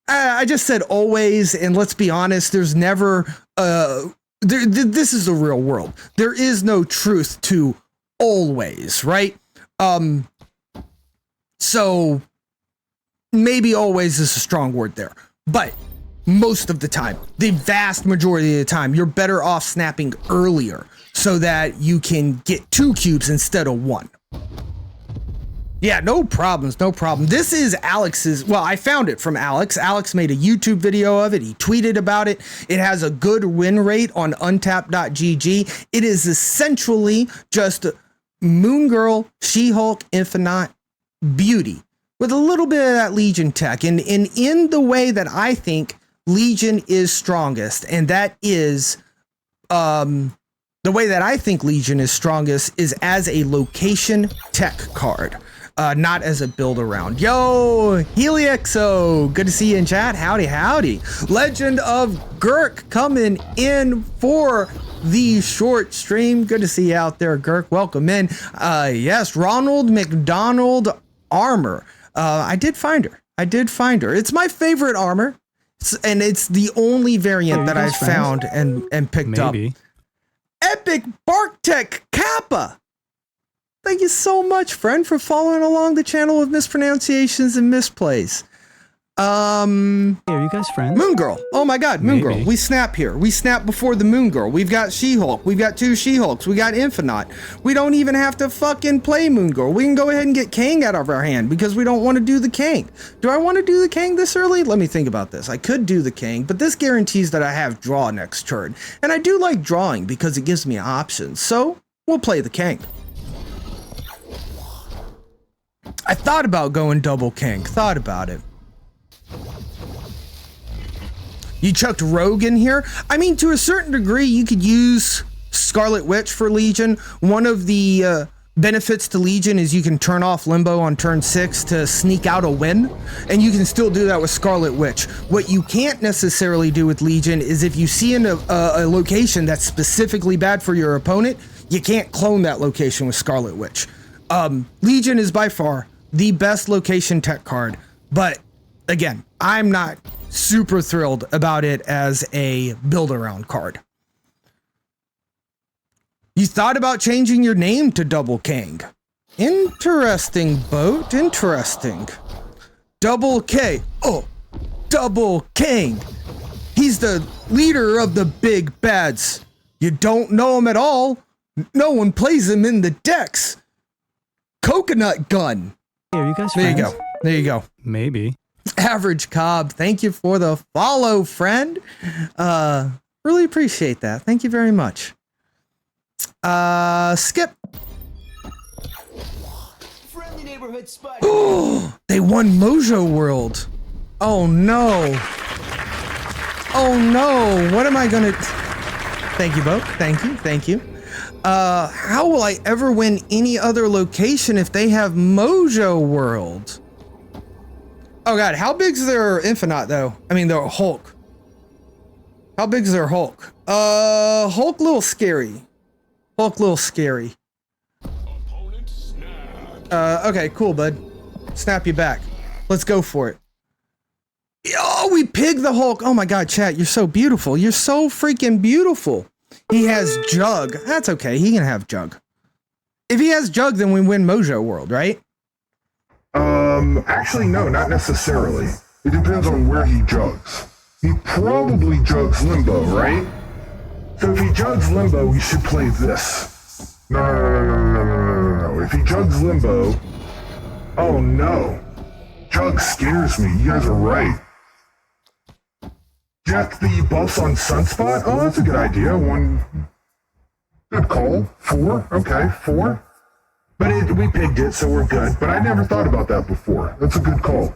I just said always, and let's be honest, there's never this is the real world. There is no truth to always, right? So maybe always is a strong word there, but most of the time, the vast majority of the time, you're better off snapping earlier so that you can get 2 cubes instead of 1. Yeah, no problems, no problem. This is Alex's, well, I found it from Alex. Alex made a YouTube video of it. He tweeted about it. It has a good win rate on untapped.gg. It is essentially just Moon Girl, She-Hulk, Infinite, Beauty with a little bit of that Legion tech. And in the way that I think Legion is strongest, and that is, the way that I think Legion is strongest is as a location tech card. Not as a build around. Yo, Heliexo, good to see you in chat. Howdy. Legend of Gurk coming in for the short stream. Good to see you out there, Gurk. Welcome in. Yes, Ronald McDonald Armor. I did find her. It's my favorite armor. And it's the only variant that I've found and picked up. Epic Barktech Kappa. Thank you so much, friend, for following along the channel of mispronunciations and misplays. Hey, are you guys friends? Moon Girl. Oh my God, Moon Girl. We snap here. We snap before the Moon Girl. We've got She-Hulk. We've got 2 She-Hulks. We got Infinite. We don't even have to fucking play Moon Girl. We can go ahead and get Kang out of our hand because we don't want to do the Kang. Do I want to do the Kang this early? Let me think about this. I could do the Kang, but this guarantees that I have draw next turn. And I do like drawing because it gives me options. So we'll play the Kang. I thought about going double Kang. Thought about it. You chucked Rogue in here? I mean, to a certain degree, you could use Scarlet Witch for Legion. One of the benefits to Legion is you can turn off Limbo on turn 6 to sneak out a win, and you can still do that with Scarlet Witch. What you can't necessarily do with Legion is if you see a location that's specifically bad for your opponent, you can't clone that location with Scarlet Witch. Legion is by far the best location tech card, but again, I'm not super thrilled about it as a build around card. You thought about changing your name to Double Kang. Interesting, Boat. Interesting. Double K. Oh, Double Kang. He's the leader of the big bads. You don't know him at all. No one plays him in the decks. Coconut Gun. Hey, are you guys There friends? you go. There you go. Maybe. Average Cobb, thank you for the follow, friend. Really appreciate that. Thank you very much. Skip. Friendly neighborhood spot. They won Mojo World. Oh no. Oh no. What am I gonna... Thank you, Bo. Thank you. How will I ever win any other location if they have Mojo World? Oh god, how big's their Infinite though? I mean, their Hulk. How big's their Hulk? Hulk little scary. Hulk little scary. Okay, cool, bud. Snap you back. Let's go for it. Oh, we pigged the Hulk. Oh my god, chat, you're so beautiful. You're so freaking beautiful. He has Jug. That's okay, he can have Jug. If he has Jug, then we win Mojo World, right? Actually, no, not necessarily. It depends on where he jugs. He probably jugs Limbo, right? So if he jugs Limbo, we should play this. No. If he jugs Limbo... Oh, no. Jug scares me. You guys are right. Jack the buffs on Sunspot? Oh, that's a good idea. One... Good call. 4? Okay, 4. But we picked it, so we're good. But I never thought about that before. That's a good call.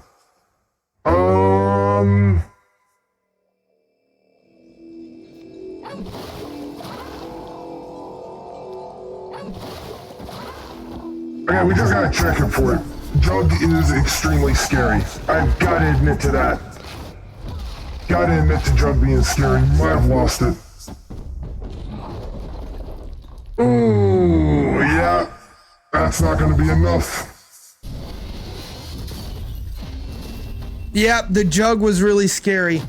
Okay, we just gotta check him for it. Jug is extremely scary. I've gotta admit to that. Gotta admit to Jug being scary. Might have lost it. Ooh, yeah. That's not gonna be enough. Yep, the Jug was really scary.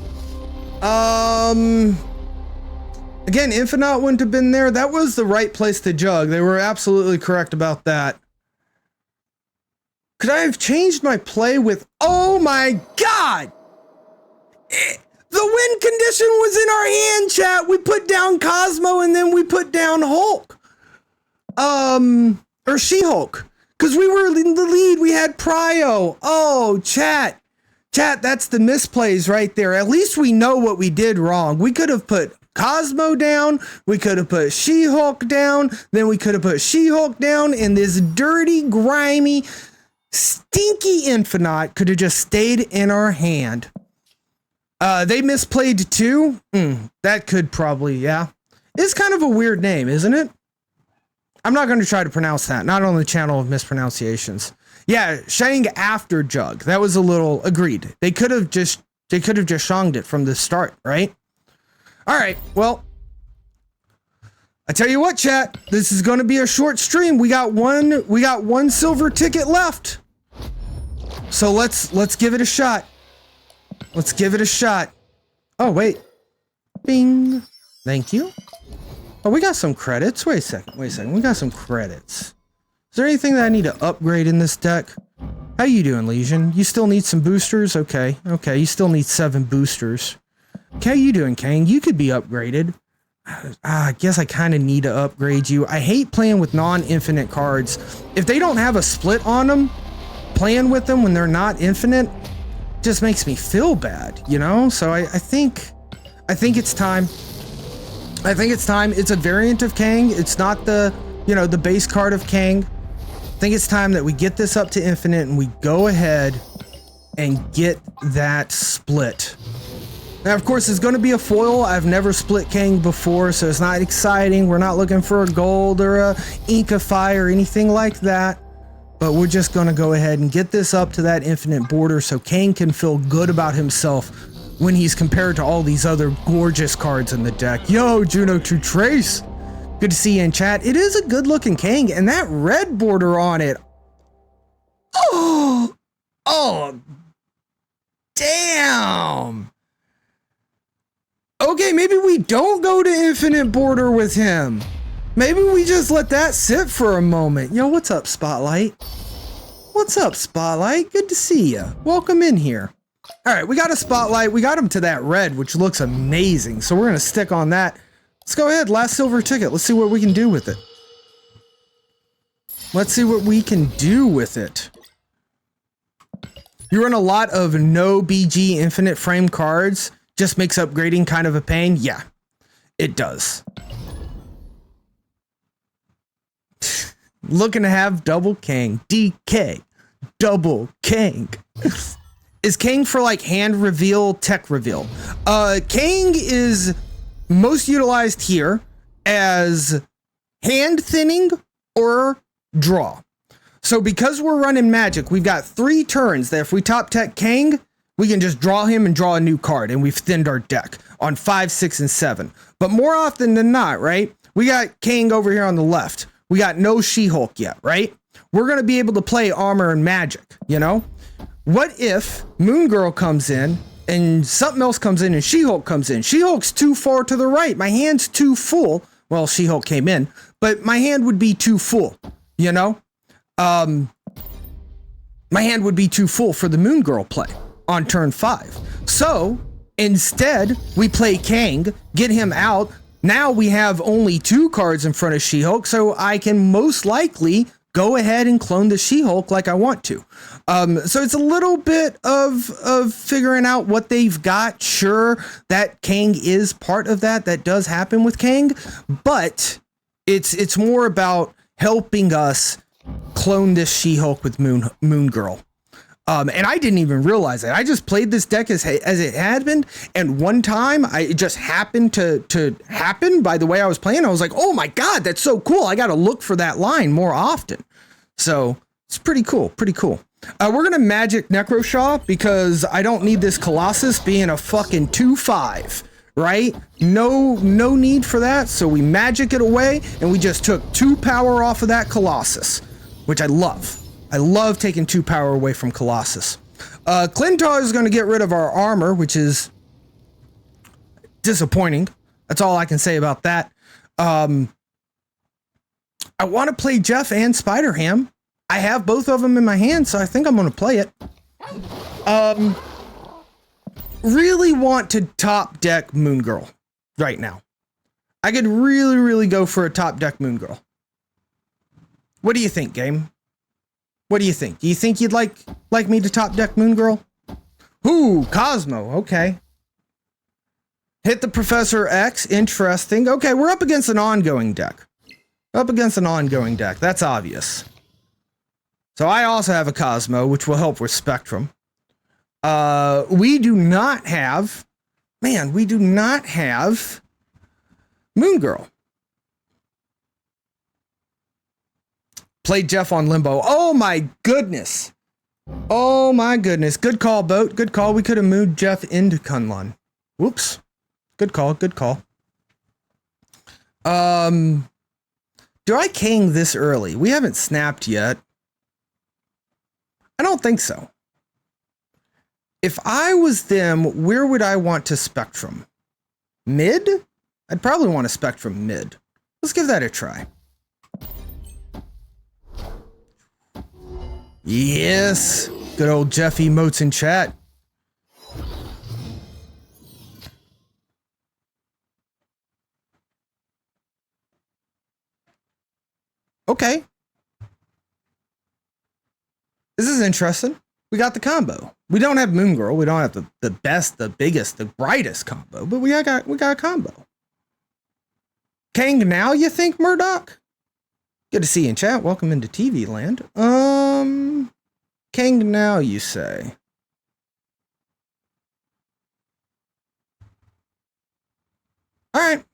Again, Infinite wouldn't have been there. That was the right place to Jug. They were absolutely correct about that. Could I have changed my play with... Oh my god! The win condition was in our hand, chat. We put down Cosmo and then we put down Hulk. Or She-Hulk. Because we were in the lead. We had Prio. Oh, chat. Chat, that's the misplays right there. At least we know what we did wrong. We could have put Cosmo down. We could have put She-Hulk down. Then we could have put She-Hulk down. And this dirty, grimy, stinky Infinite could have just stayed in our hand. They misplayed too. That could probably, yeah. It's kind of a weird name, isn't it? I'm not going to try to pronounce that. Not on the channel of mispronunciations. Yeah, Shang after Jug. That was a little agreed. They could have just shonged it from the start, right? All right. Well, I tell you what, chat. This is going to be a short stream. We got one silver ticket left. So let's give it a shot. Let's give it a shot. Oh, wait. Bing. Thank you. Oh, we got some credits. Wait a second. We got some credits. Is there anything that I need to upgrade in this deck? How you doing, Legion? You still need some boosters? Okay. You still need 7 boosters. How you doing, Kang? You could be upgraded. I guess I kind of need to upgrade you. I hate playing with non-infinite cards. If they don't have a split on them, playing with them when they're not infinite just makes me feel bad, you know? So I think it's time. I think it's time. It's a variant of Kang. It's not the, the base card of Kang. I think it's time that we get this up to infinite and we go ahead and get that split. Now, of course, it's going to be a foil. I've never split Kang before, so it's not exciting. We're not looking for a gold or a Inkify or anything like that. But we're just going to go ahead and get this up to that infinite border so Kang can feel good about himself when he's compared to all these other gorgeous cards in the deck. Yo, Juno True Trace. Good to see you in chat. It is a good looking Kang, and that red border on it. Oh, damn. Okay, maybe we don't go to infinite border with him. Maybe we just let that sit for a moment. Yo, what's up, Spotlight? What's up, Spotlight? Good to see you. Welcome in here. All right, we got a Spotlight. We got him to that red, which looks amazing. So we're going to stick on that. Let's go ahead. Last silver ticket. Let's see what we can do with it. Let's see what we can do with it. You run a lot of no BG infinite frame cards, just makes upgrading kind of a pain. Yeah, it does. Looking to have double Kang. DK. Double Kang. Is Kang for like hand reveal, tech reveal? Kang is most utilized here as hand thinning or draw. So because we're running magic, we've got 3 turns that if we top tech Kang, we can just draw him and draw a new card, and we've thinned our deck on 5, 6, and 7. But more often than not, right? We got Kang over here on the left. We got no She-Hulk yet, right? We're going to be able to play armor and magic, you know? What if Moon Girl comes in and something else comes in and She-Hulk comes in? She-Hulk's too far to the right. My hand's too full. Well, She-Hulk came in, but my hand would be too full, you know? My hand would be too full for the Moon Girl play on turn 5. So instead, we play Kang, get him out. Now we have only 2 cards in front of She-Hulk, so I can most likely go ahead and clone the She-Hulk like I want to. So it's a little bit of figuring out what they've got. Sure, that Kang is part of that. That does happen with Kang, but it's more about helping us clone this She-Hulk with Moon Girl. And I didn't even realize it. I just played this deck as it had been, and one time it just happened to happen by the way I was playing. I was like, oh my god, that's so cool. I got to look for that line more often. So it's pretty cool, pretty cool. We're going to magic Necroshaw because I don't need this Colossus being a fucking 2/5, right? No need for that. So we magic it away, and we just took 2 power off of that Colossus, which I love. I love taking 2 power away from Colossus. Clintar is going to get rid of our armor, which is disappointing. That's all I can say about that. I want to play Jeff and Spider-Ham. I have both of them in my hand, so I think I'm going to play it. Really want to top deck Moon Girl right now. I could really go for a top deck Moon Girl. What do you think, game? What do you think? Do you think you'd like me to top deck Moon Girl? Ooh, Cosmo. Okay. Hit the Professor X. Interesting. Okay, we're up against an ongoing deck. That's obvious. So I also have a Cosmo, which will help with Spectrum. We do not have Moon Girl. Played Jeff on Limbo. Oh my goodness. Good call, Boat. Good call. We could have moved Jeff into Kunlun. Whoops. Good call. Do I Kang this early? We haven't snapped yet. I don't think so. If I was them, where would I want to Spectrum? Mid? I'd probably want to Spectrum mid. Let's give that a try. Yes. Good old Jeff emotes in chat. Okay. This is interesting. We got the combo. We don't have Moon Girl. We don't have the best, the biggest, the brightest combo, but we got a combo. Kang now, you think, Murdoch? Good to see you in chat. Welcome into TV land. Kang now, you say? All right.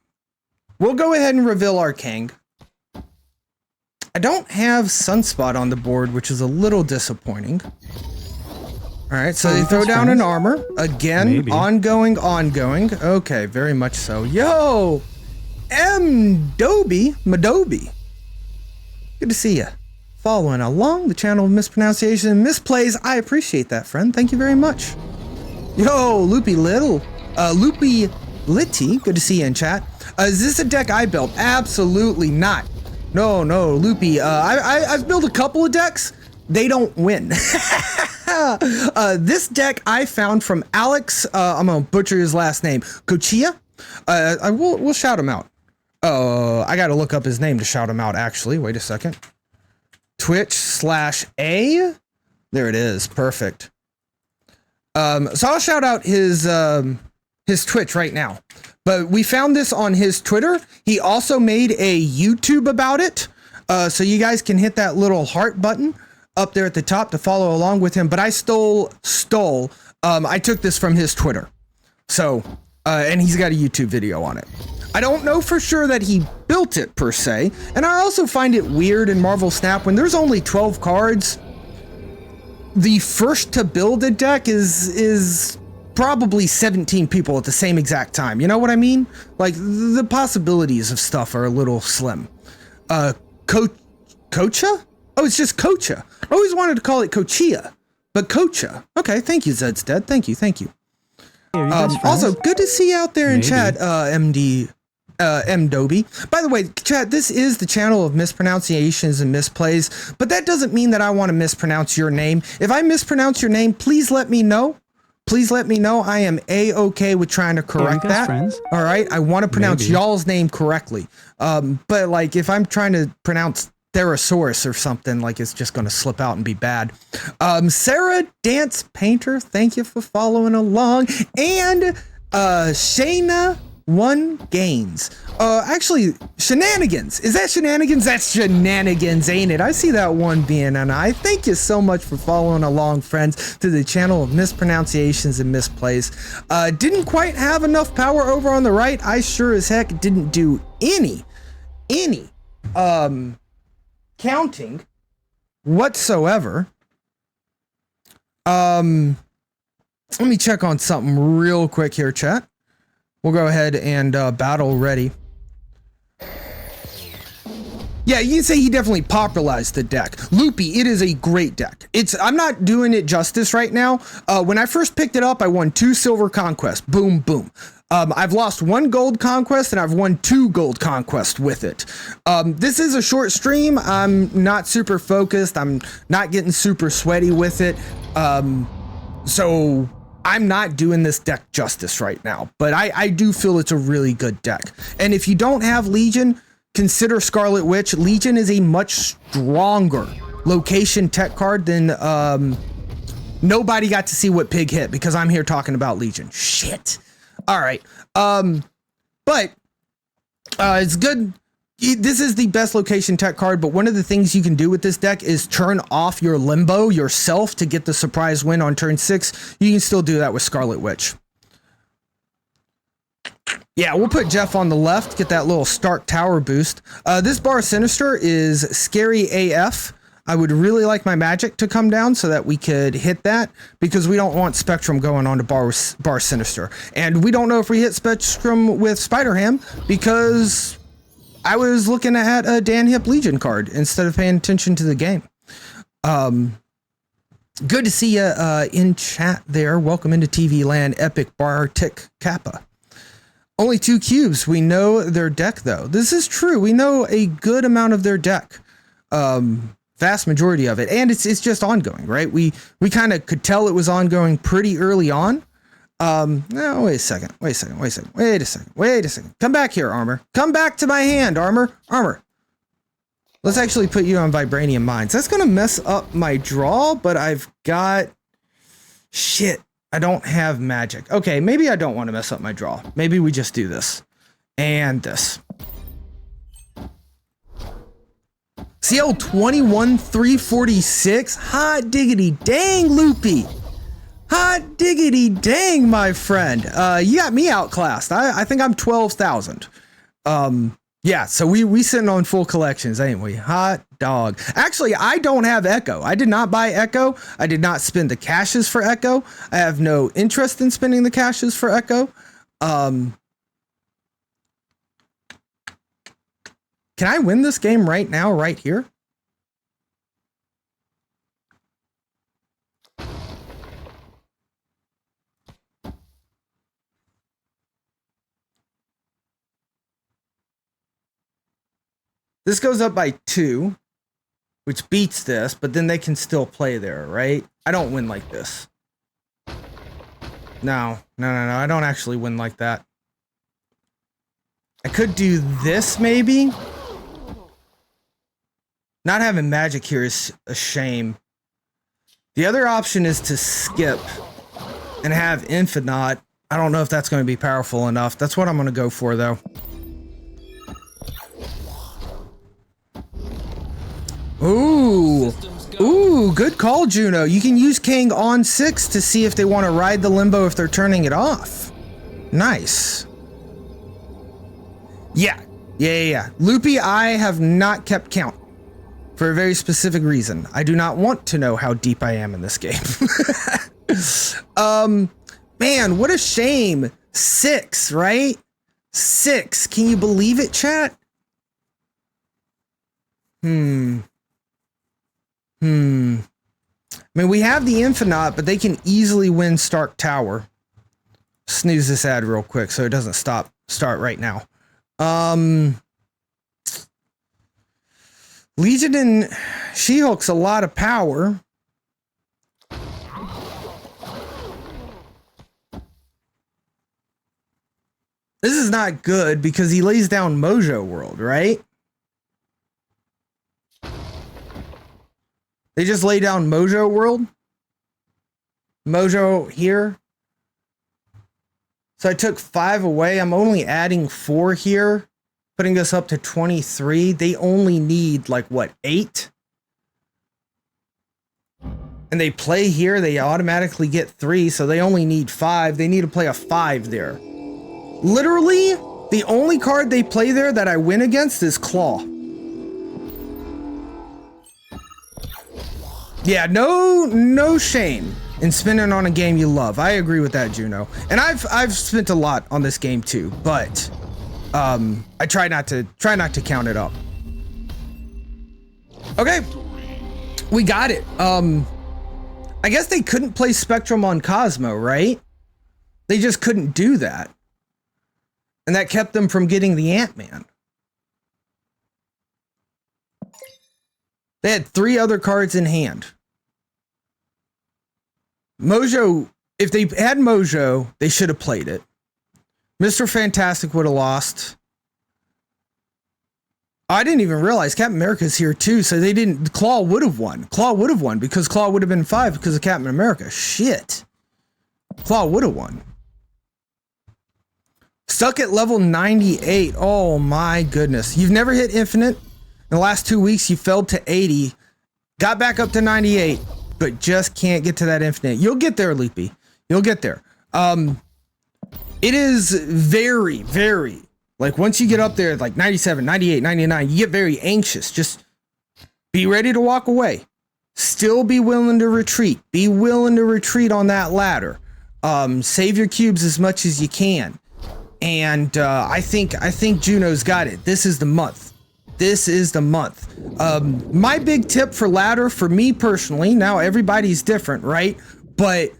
We'll go ahead and reveal our Kang. I don't have Sunspot on the board, which is a little disappointing. All right, so they throw down an armor. Again, maybe. Ongoing. Okay, very much so. Yo! Madobi. Good to see you. Following along the channel of mispronunciation and misplays. I appreciate that, friend. Thank you very much. Yo, Loopy Litty. Good to see you in chat. Is this a deck I built? Absolutely not. No, Loopy. I've built a couple of decks. They don't win. This deck I found from Alex. I'm gonna butcher his last name. Kochia. We'll shout him out. I gotta look up his name to shout him out. Actually, wait a second. Twitch/A. There it is. Perfect. So I'll shout out his Twitch right now. But we found this on his Twitter. He also made a YouTube about it. So you guys can hit that little heart button up there at the top to follow along with him. But I I took this from his Twitter. So, and he's got a YouTube video on it. I don't know for sure that he built it per se. And I also find it weird in Marvel Snap when there's only 12 cards. The first to build a deck is probably 17 people at the same exact time. You know what I mean? Like, the possibilities of stuff are a little slim. Kocha? Oh, it's just Kocha. I always wanted to call it Kochia, but Kocha. Okay, thank you, Zed's Dead. Thank you. Also, good to see you out there in chat, Mdoby. By the way, chat, this is the channel of mispronunciations and misplays, but that doesn't mean that I want to mispronounce your name. If I mispronounce your name, please let me know. Please let me know. I am A-okay with trying to correct that. All right, I want to pronounce y'all's name correctly. But like, if I'm trying to pronounce Therosaurus or something, like, it's just going to slip out and be bad. Sarah Dance Painter, thank you for following along. And Shayna One Gains. Actually, Shenanigans. Is that Shenanigans? That's Shenanigans, ain't it? I see that one being an I. Thank you so much for following along, friends, to the channel of mispronunciations and misplays. Didn't quite have enough power over on the right. I sure as heck didn't do any counting whatsoever. Let me check on something real quick here, chat. We'll go ahead and battle ready. Yeah, you can say he definitely popularized the deck. Loopy, it is a great deck. I'm not doing it justice right now. When I first picked it up, I won 2 silver conquests. Boom, boom. I've lost 1 gold conquest and I've won 2 gold conquests with it. This is a short stream. I'm not super focused. I'm not getting super sweaty with it. So I'm not doing this deck justice right now, but I do feel it's a really good deck. And if you don't have Legion, consider Scarlet Witch. Legion is a much stronger location tech card than nobody got to see what Pig hit because I'm here talking about Legion. Shit. All right. But it's good. This is the best location tech card, but one of the things you can do with this deck is turn off your Limbo yourself to get the surprise win on turn 6. You can still do that with Scarlet Witch. Yeah, we'll put Jeff on the left, get that little Stark Tower boost. This Bar Sinister is scary AF. I would really like my magic to come down so that we could hit that, because we don't want Spectrum going on to Bar Sinister. And we don't know if we hit Spectrum with Spider-Ham because I was looking at a Dan Hip Legion card instead of paying attention to the game. Good to see you in chat there. Welcome into TV land, Epic Bartik Kappa. Only 2 cubes. We know their deck, though. This is true. We know a good amount of their deck. Vast majority of it. And it's just ongoing, right? We kind of could tell it was ongoing pretty early on. No, wait a second. Come back here, Armor. Come back to my hand, Armor. Let's actually put you on Vibranium Mines. That's going to mess up my draw, but I've got... Shit. I don't have magic. Okay, maybe I don't want to mess up my draw. Maybe we just do this. And this. CL 21,346. Hot diggity dang, Loopy. Hot diggity dang, my friend. You got me outclassed. I think I'm 12,000. Yeah, so we sitting on full collections, ain't we? Hot dog. Actually, I don't have Echo. I did not buy Echo. I did not spend the cashes for Echo. I have no interest in spending the cashes for Echo. Can I win this game right now, right here? This goes up by 2, which beats this, but then they can still play there, right? I don't win like this. No. I don't actually win like that. I could do this, maybe. Not having magic here is a shame. The other option is to skip. and have Infinite. I don't know if that's going to be powerful enough. That's what I'm going to go for, though. Ooh. Ooh, good call, Juno. You can use King on 6 to see if they want to ride the limbo if they're turning it off. Nice. Yeah. Loopy, I have not kept count for a very specific reason. I do not want to know how deep I am in this game. Man, what a shame. 6, right? 6. Can you believe it, chat? I mean, we have the Infinite, but they can easily win Stark Tower. Snooze this ad real quick so it doesn't start right now. Legion and She-Hulk's a lot of power. This is not good because he lays down Mojo World, right? They just lay down Mojo World. Mojo here. So I took 5 away. I'm only adding 4 here, putting us up to 23. They only need like what, 8? And they play here, they automatically get 3, so they only need 5. They need to play a 5 there. Literally, the only card they play there that I win against is Claw. Yeah, no shame in spending on a game you love. I agree with that, Juno. And I've spent a lot on this game too, but I try not to count it up. Okay, we got it. I guess they couldn't play Spectrum on Cosmo, right? They just couldn't do that. And that kept them from getting the Ant-Man. They had 3 other cards in hand. Mojo, if they had Mojo, they should have played it. Mr. Fantastic would have lost. I didn't even realize Captain America's here too, so they didn't. Claw would have won. Claw would have won because Claw would have been 5 because of Captain America. Shit. Claw would have won. Stuck at level 98. Oh my goodness. You've never hit Infinite. In the last 2 weeks, you fell to 80. Got back up to 98, but just can't get to that Infinite. You'll get there, Loopy. You'll get there. It is very, very, like once you get up there, like 97, 98, 99, you get very anxious. Just be ready to walk away. Still be willing to retreat. Be willing to retreat on that ladder. Save your cubes as much as you can. And I think Juno's got it. This is the month. This is the month. My big tip for ladder, for me personally, now everybody's different, right? But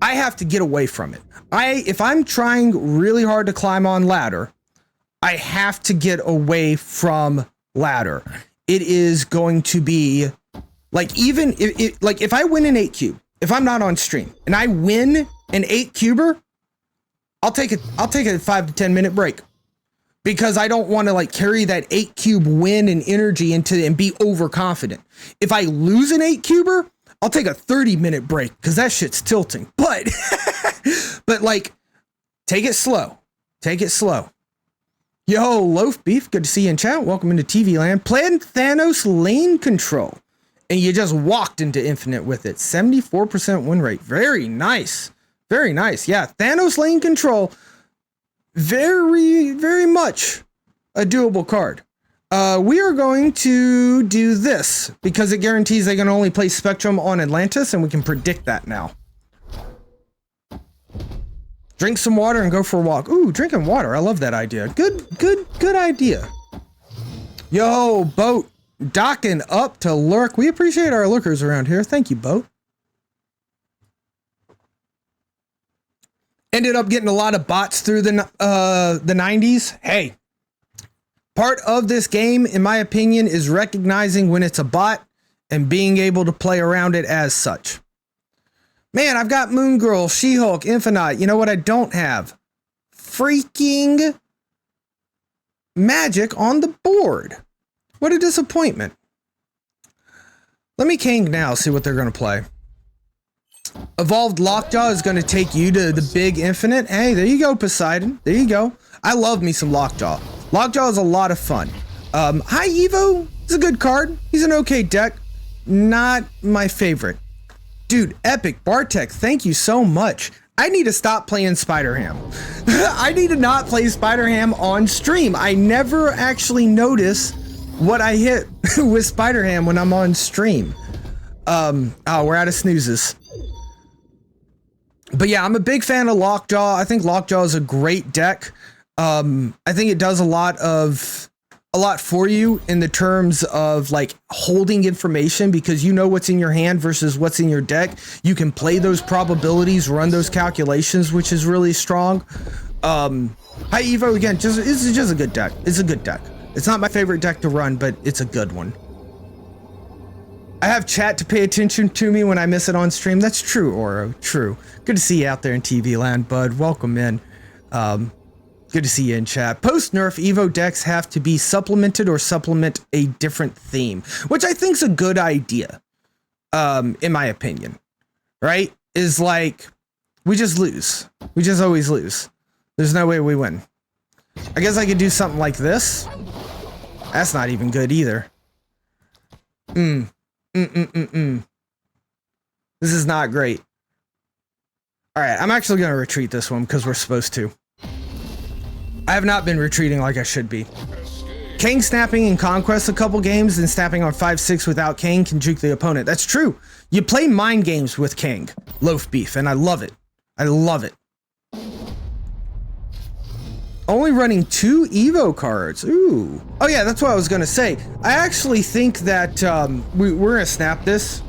I have to get away from it. If I'm trying really hard to climb on ladder, I have to get away from ladder. It is going to be like, even if I win an 8 cube, if I'm not on stream and I win an 8 cuber, I'll take a 5 to 10 minute break because I don't want to like carry that 8 cube win and energy into and be overconfident. If I lose an 8 cuber, I'll take a 30-minute break because that shit's tilting. But like, take it slow. Take it slow. Yo, Loaf Beef, good to see you in chat. Welcome into TV Land. Playing Thanos lane control, and you just walked into Infinite with it. 74% win rate. Very nice. Very nice. Yeah, Thanos lane control. Very, very much a doable card. We are going to do this because it guarantees they can only play Spectrum on Atlantis, and we can predict that now. Drink some water and go for a walk. Ooh, drinking water. I love that idea. Good idea. Yo, Boat, docking up to lurk. We appreciate our lurkers around here. Thank you, Boat. Ended up getting a lot of bots through the 90s. Hey, part of this game, in my opinion, is recognizing when it's a bot and being able to play around it as such. Man, I've got Moon Girl, She-Hulk, Infinite. You know what I don't have? Freaking Magic on the board. What a disappointment. Let me King now, see what they're going to play. Evolved Lockjaw is going to take you to the big infinite. Hey, there you go, Poseidon. There you go. I love me some Lockjaw. Lockjaw is a lot of fun. High Evo is a good card. He's an okay deck. Not my favorite. Dude, Epic Bartek, thank you so much. I need to stop playing Spider-Ham. I need to not play Spider-Ham on stream. I never actually notice what I hit with Spider-Ham when I'm on stream. Oh, we're out of snoozes. But yeah, I'm a big fan of Lockjaw. I think Lockjaw is a great deck. I think it does a lot for you in the terms of like holding information, because you know what's in your hand versus what's in your deck. You can play those probabilities, run those calculations, which is really strong. High Evo, again, it's just a good deck. It's a good deck. It's not my favorite deck to run, but it's a good one. I have chat to pay attention to me when I miss it on stream. That's true, Oro. True. Good to see you out there in TV land, bud. Welcome in. Good to see you in chat. Post-nerf, Evo decks have to be supplemented or supplement a different theme, which I think is a good idea, in my opinion. Right? Is like, we just lose. We just always lose. There's no way we win. I guess I could do something like this. That's not even good either. This is not great. Alright, I'm actually going to retreat this one because we're supposed to. I have not been retreating like I should be. Kang snapping in Conquest a couple games and snapping on 5-6 without Kang can juke the opponent. That's true. You play mind games with Kang, Loaf Beef, and I love it. I love it. Only running 2 Evo cards. Ooh. Oh yeah, that's what I was gonna say. I actually think that we're gonna snap this.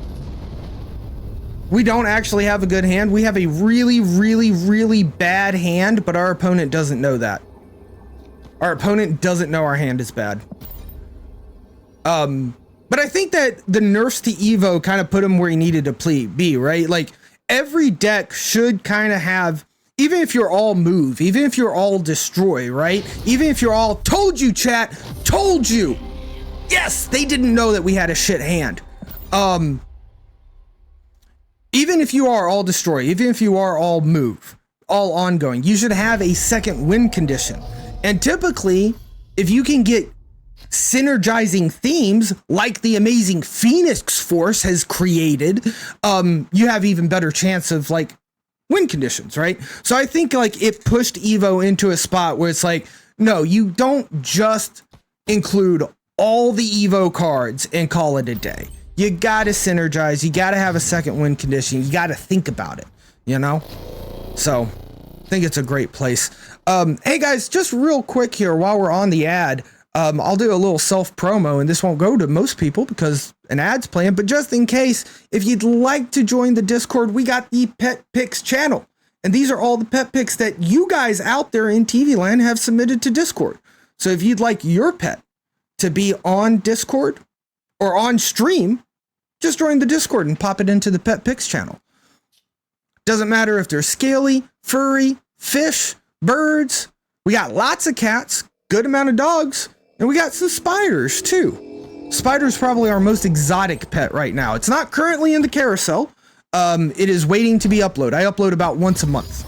We don't actually have a good hand. We have a really, really, really bad hand, but our opponent doesn't know that. Our opponent doesn't know our hand is bad. But I think that the nerfs to Evo kind of put him where he needed to be, right? Like, every deck should kind of have, even if you're all move, even if you're all destroy, right? Even if you're all, told you, chat, told you. Yes, they didn't know that we had a shit hand. Even if you are all destroy, even if you are all move, all ongoing, you should have a second win condition. And typically, if you can get synergizing themes like the amazing Phoenix Force has created, you have even better chance of like win conditions, right? So I think like it pushed Evo into a spot where it's like, no, you don't just include all the Evo cards and call it a day. You gotta synergize, you gotta have a second win condition, you gotta think about it, you know? So I think it's a great place. Hey guys, just real quick here while we're on the ad, I'll do a little self promo, and this won't go to most people because an ad's playing, but just in case, if you'd like to join the Discord, we got the Pet Picks channel. And these are all the pet picks that you guys out there in TV land have submitted to Discord. So if you'd like your pet to be on Discord or on stream, just join the Discord and pop it into the Pet Picks channel. Doesn't matter if they're scaly, furry, fish, birds. We got lots of cats, good amount of dogs, and we got some spiders too. Spider's probably our most exotic pet right now. It's not currently in the carousel. It is waiting to be uploaded. I upload about once a month.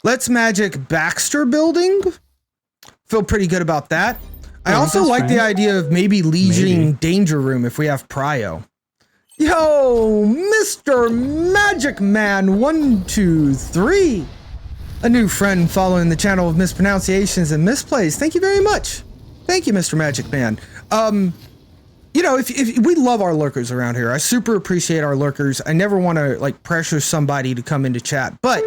Let's Magic Baxter building. Feel pretty good about that. I also like the idea of maybe Legion Danger Room if we have Prio. Yo, Mr. Magic Man 123. A new friend following the channel of mispronunciations and misplays. Thank you very much. Thank you, Mr. Magic Man. You know, if we love our lurkers around here. I super appreciate our lurkers. I never want to like pressure somebody to come into chat, but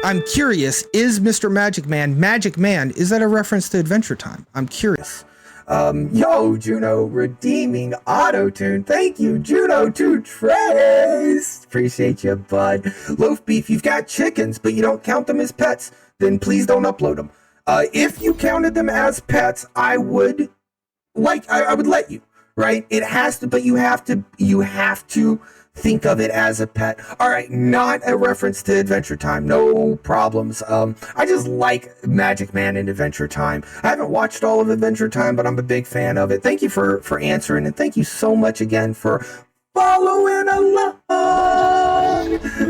I'm curious, is Mr. Magic Man, is that a reference to Adventure Time? I'm curious. Yo, Juno, redeeming auto-tune. Thank you, Juno, to Trace. Appreciate you, bud. Loaf Beef, you've got chickens, but you don't count them as pets. Then please don't upload them. If you counted them as pets, I would let you, right? It has to, but you have to think of it as a pet. All right, not a reference to Adventure Time, no problems. I just like Magic Man and Adventure Time. I haven't watched all of Adventure Time, but I'm a big fan of it. Thank you for answering, and thank you so much again for following along.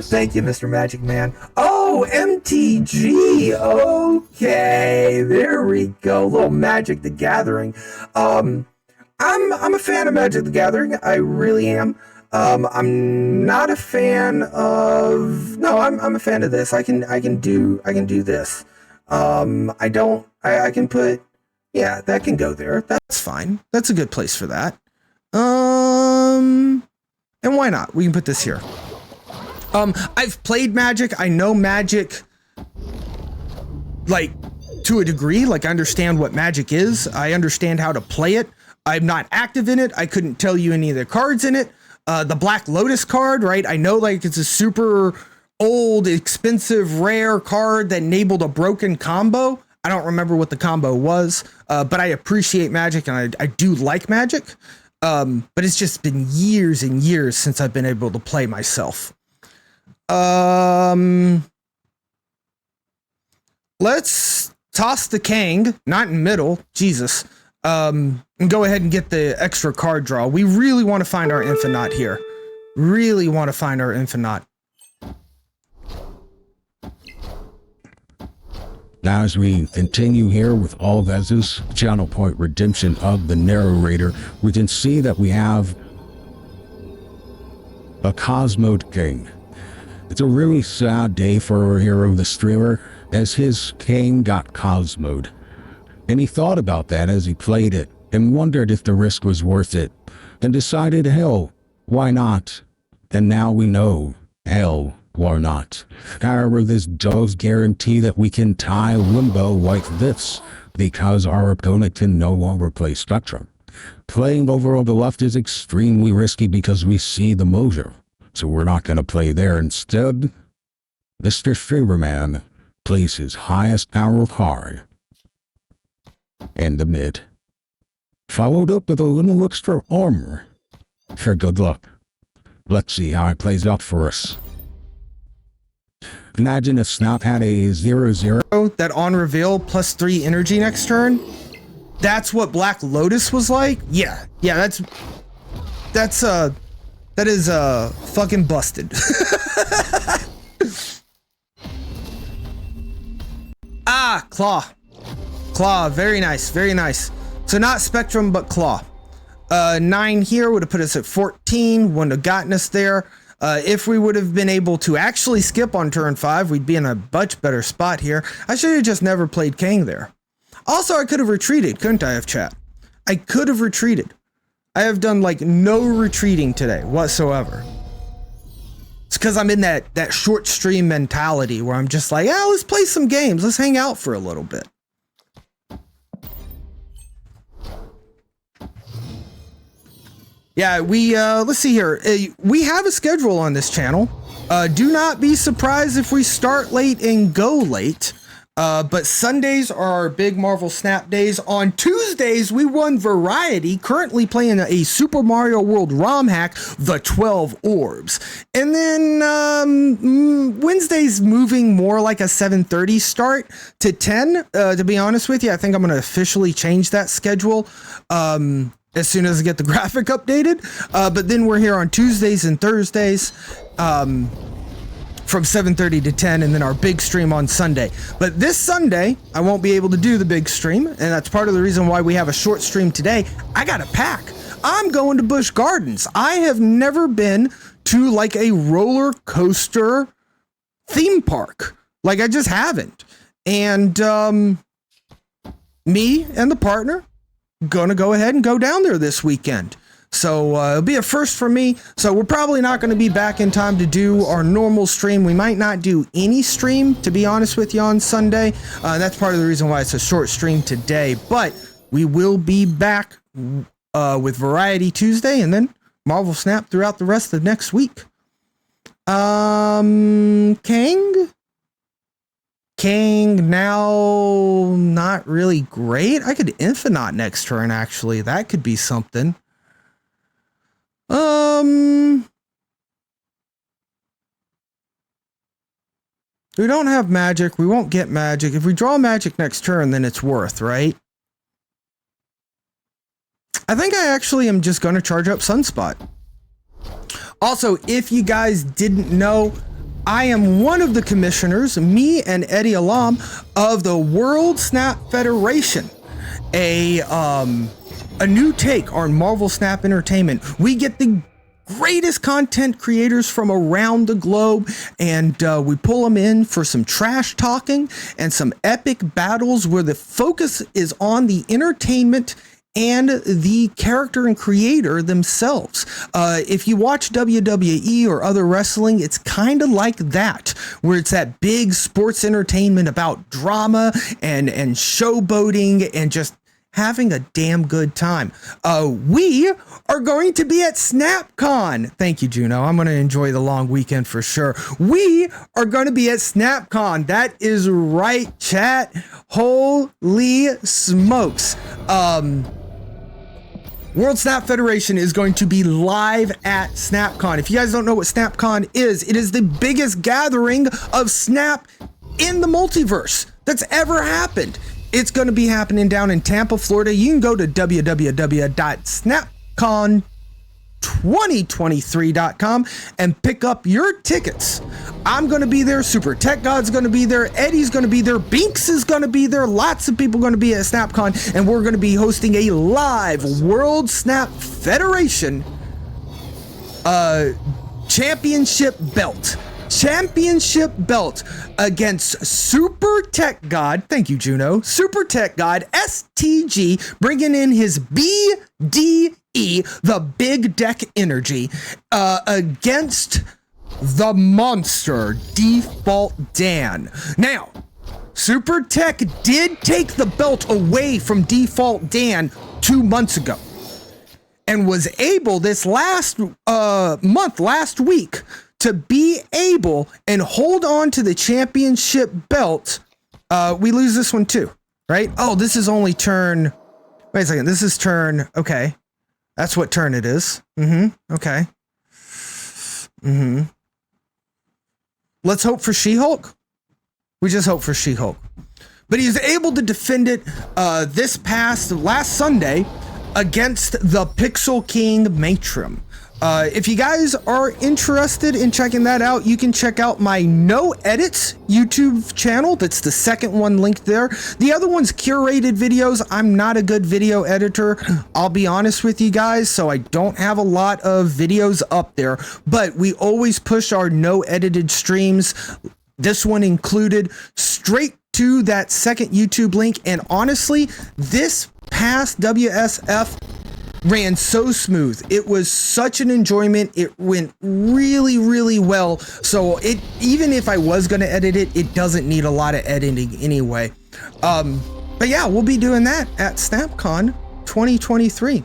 Thank you, Mr. Magic Man. Oh, MTG. Okay, there we go. Little Magic the Gathering. I'm a fan of Magic the Gathering. I really am. I'm not a fan of. No, I'm a fan of this. I can do this. I can put. Yeah, that can go there. That's fine. That's a good place for that. And why not? We can put this here. I've played Magic. I know Magic, like, to a degree. Like, I understand what Magic is. I understand how to play it. I'm not active in it. I couldn't tell you any of the cards in it. The Black Lotus card, right? I know, like, it's a super old, expensive, rare card that enabled a broken combo. I don't remember what the combo was, but I appreciate Magic, and I do like Magic. But it's just been years and years since I've been able to play myself. Let's toss the Kang, not in middle, Jesus, and go ahead and get the extra card draw. We really want to find our Infinite here. Really want to find our Infinite. Now, as we continue here with all of Ez's channel point redemption of the narrator, we can see that we have a Cosmode King. It's a really sad day for our hero, the streamer, as his king got Cosmode. And he thought about that as he played it, and wondered if the risk was worth it, and decided, hell, why not? And now we know, hell, why not? However, this does guarantee that we can tie Limbo like this, because our opponent can no longer play Spectrum. Playing over on the left is extremely risky because we see the Mojo, so we're not going to play there. Instead, Mr. Streamerman plays his highest power card in the mid, followed up with a little extra armor for good luck. Let's see how it plays out for us. Imagine if Snap had a 0/0 that on reveal +3 energy next turn. That's what Black Lotus was like. Yeah, that is fucking busted. Claw, very nice, very nice. So not Spectrum, but Claw. 9 here would have put us at 14, wouldn't have gotten us there. If we would have been able to actually skip on turn 5, we'd be in a much better spot here. I should have just never played Kang there. Also, I could have retreated, couldn't I have, chat? I could have retreated. I have done, like, no retreating today whatsoever. It's because I'm in that short stream mentality where I'm just like, yeah, let's play some games. Let's hang out for a little bit. Yeah, let's see here. We have a schedule on this channel. Do not be surprised if we start late and go late. But Sundays are our big Marvel Snap days. On Tuesdays, we run Variety, currently playing a Super Mario World ROM hack, The 12 Orbs. And then Wednesdays moving more like a 7:30 start to 10. To be honest with you, I think I'm going to officially change that schedule as soon as I get the graphic updated. But then we're here on Tuesdays and Thursdays. From 7:30 to 10, and then our big stream on Sunday. But this Sunday, I won't be able to do the big stream, and that's part of the reason why we have a short stream today. I got a pack. I'm going to Busch Gardens. I have never been to like a roller coaster theme park. Like, I just haven't. And me and the partner gonna go ahead and go down there this weekend. So it'll be a first for me. So we're probably not going to be back in time to do our normal stream. We might not do any stream, to be honest with you, on Sunday. That's part of the reason why it's a short stream today. But we will be back with Variety Tuesday and then Marvel Snap throughout the rest of next week. Kang now not really great. I could Infinite next turn, actually. That could be something. We don't have magic. We won't get magic. If we draw magic next turn, then it's worth, right? I think I actually am just going to charge up Sunspot. Also, if you guys didn't know, I am one of the commissioners, me and Eddie Alam, of the World Snap Federation, a new take on Marvel Snap Entertainment. We get the greatest content creators from around the globe, and we pull them in for some trash talking and some epic battles where the focus is on the entertainment and the character and creator themselves. If you watch WWE or other wrestling, it's kind of like that, where it's that big sports entertainment about drama and showboating and just having a damn good time. We are going to be at SnapCon. Thank you, Juno. I'm going to enjoy the long weekend for sure. We are going to be at SnapCon. That is right, chat. Holy smokes. World Snap Federation is going to be live at SnapCon. If you guys don't know what SnapCon is, it is the biggest gathering of Snap in the multiverse that's ever happened. It's going to be happening down in Tampa, Florida. You can go to www.snapcon2023.com and pick up your tickets. I'm going to be there. Super Tech God's going to be there. Eddie's going to be there. Binks is going to be there. Lots of people going to be at SnapCon, and we're going to be hosting a live World Snap Federation championship belt against Super Tech God. Thank you, Juno. Super Tech God STG, bringing in his BDE, the Big Deck Energy, against the monster Default Dan. Now, Super Tech did take the belt away from Default Dan 2 months ago, and was able this last week to be able and hold on to the championship belt. We lose this one too, right? Oh, this is only turn. Wait a second. This is turn. Okay. That's what turn it is. Okay. Let's hope for She-Hulk. We just hope for She-Hulk. But he was able to defend it last Sunday against the Pixel King Matrim. If you guys are interested in checking that out, you can check out my No Edits YouTube channel. That's the second one linked there. The other one's curated videos. I'm not a good video editor, I'll be honest with you guys, so I don't have a lot of videos up there, but we always push our no edited streams, this one included, straight to that second YouTube link. And honestly, this past WSF ran so smooth. It was such an enjoyment. It went really, really well. So even if I was going to edit it, it doesn't need a lot of editing anyway. But yeah, we'll be doing that at SnapCon 2023.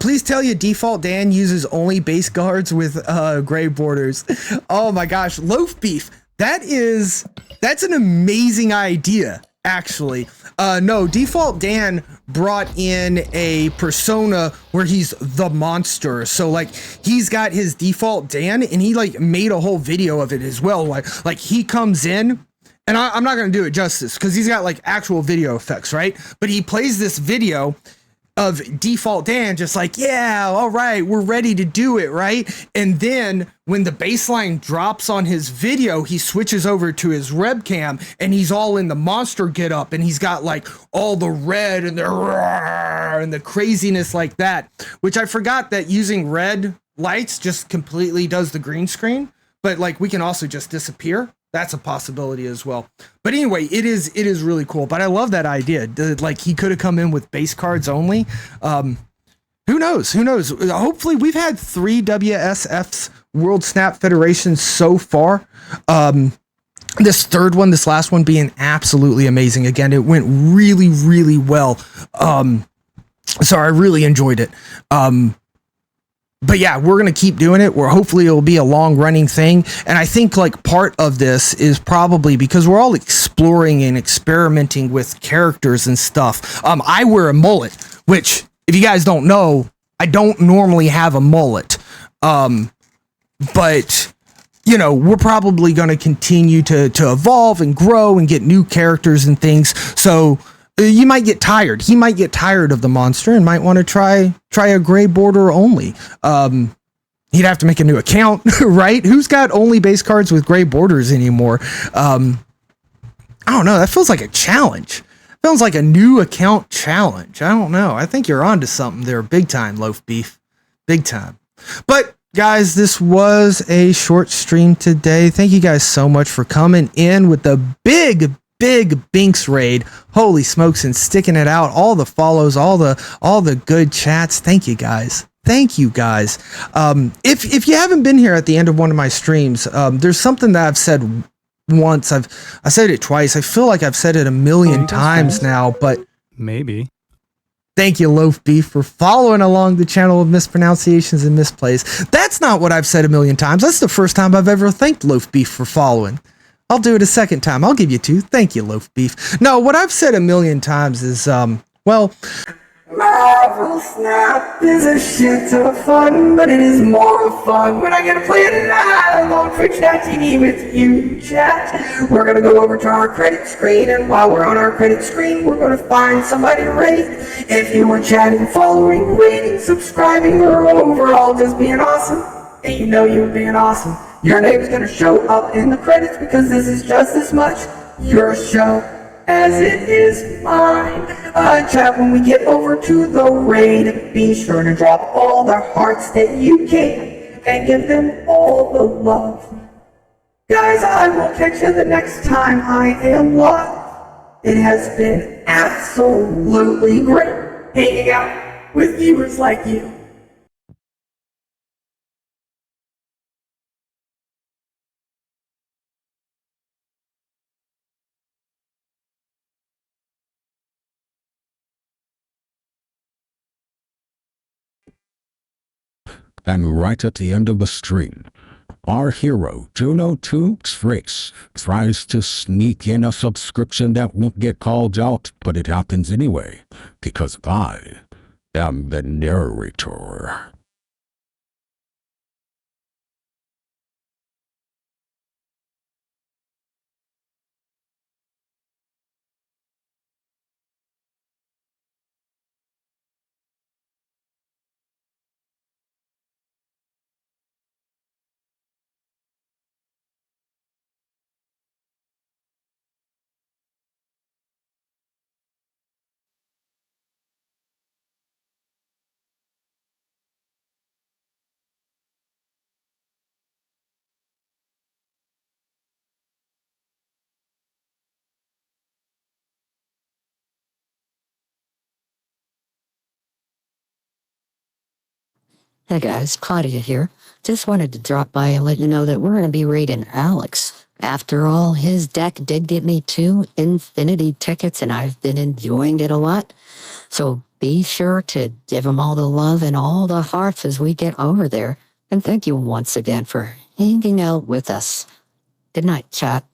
Please tell you Default Dan uses only base guards with gray borders. Oh my gosh, Loaf Beef. That's an amazing idea, actually. No, Default Dan brought in a persona where he's the monster. So like he's got his Default Dan, and he like made a whole video of it as well. Like he comes in, and I'm not going to do it justice because he's got like actual video effects, right? But he plays this video of Default Dan just like, yeah, all right, we're ready to do it, right? And then when the baseline drops on his video, he switches over to his webcam and he's all in the monster getup, and he's got like all the red and the craziness like that, which I forgot that using red lights just completely does the green screen, but like we can also just disappear. That's a possibility as well. But anyway, it is really cool. But I love that idea. Like he could have come in with base cards only. Who knows? Hopefully we've had 3 WSFs, World Snap Federations so far. This third one, this last one being absolutely amazing. Again, it went really, really well. So I really enjoyed it. But yeah, we're going to keep doing it. Hopefully it'll be a long running thing. And I think like part of this is probably because we're all exploring and experimenting with characters and stuff. I wear a mullet, which if you guys don't know, I don't normally have a mullet. But you know, we're probably going to continue to evolve and grow and get new characters and things. So you might get tired. He might get tired of the monster and might want to try a gray border only. He'd have to make a new account, right? Who's got only base cards with gray borders anymore? I don't know. That feels like a challenge. Feels like a new account challenge. I don't know. I think you're onto something there, big time, Loaf Beef, big time. But guys, this was a short stream today. Thank you guys so much for coming in with the big Binks raid. Holy smokes, and sticking it out. All the follows, all the good chats. Thank you guys. Thank you guys. If you haven't been here at the end of one of my streams, there's something that I've said once. I said it twice. I feel like I've said it a million times now, but maybe. Thank you, Loaf Beef, for following along the channel of mispronunciations and misplays. That's not what I've said a million times. That's the first time I've ever thanked Loaf Beef for following. I'll do it a second time. I'll give you 2. Thank you, Loaf Beef. No, what I've said a million times is, well, Marvel Snap is a shit ton of fun, but it is more fun when I get to play it live on Twitch.tv with you, chat. We're gonna go over to our credit screen, and while we're on our credit screen, we're gonna find somebody to rate. If you were chatting, following, rating, subscribing, or overall just being awesome, and you know you're being awesome, your name's gonna show up in the credits because this is just as much your show as it is mine. Chat, when we get over to the raid, be sure to drop all the hearts that you can and give them all the love. Guys, I will catch you the next time I am live. It has been absolutely great hanging out with viewers like you. And right at the end of the stream, our hero, Juno Tubes Race, tries to sneak in a subscription that won't get called out, but it happens anyway, because I am the narrator. Hey guys, Claudia here. Just wanted to drop by and let you know that we're going to be raiding Alex. After all, his deck did get me 2 Infinity tickets and I've been enjoying it a lot. So be sure to give him all the love and all the hearts as we get over there. And thank you once again for hanging out with us. Good night, chat.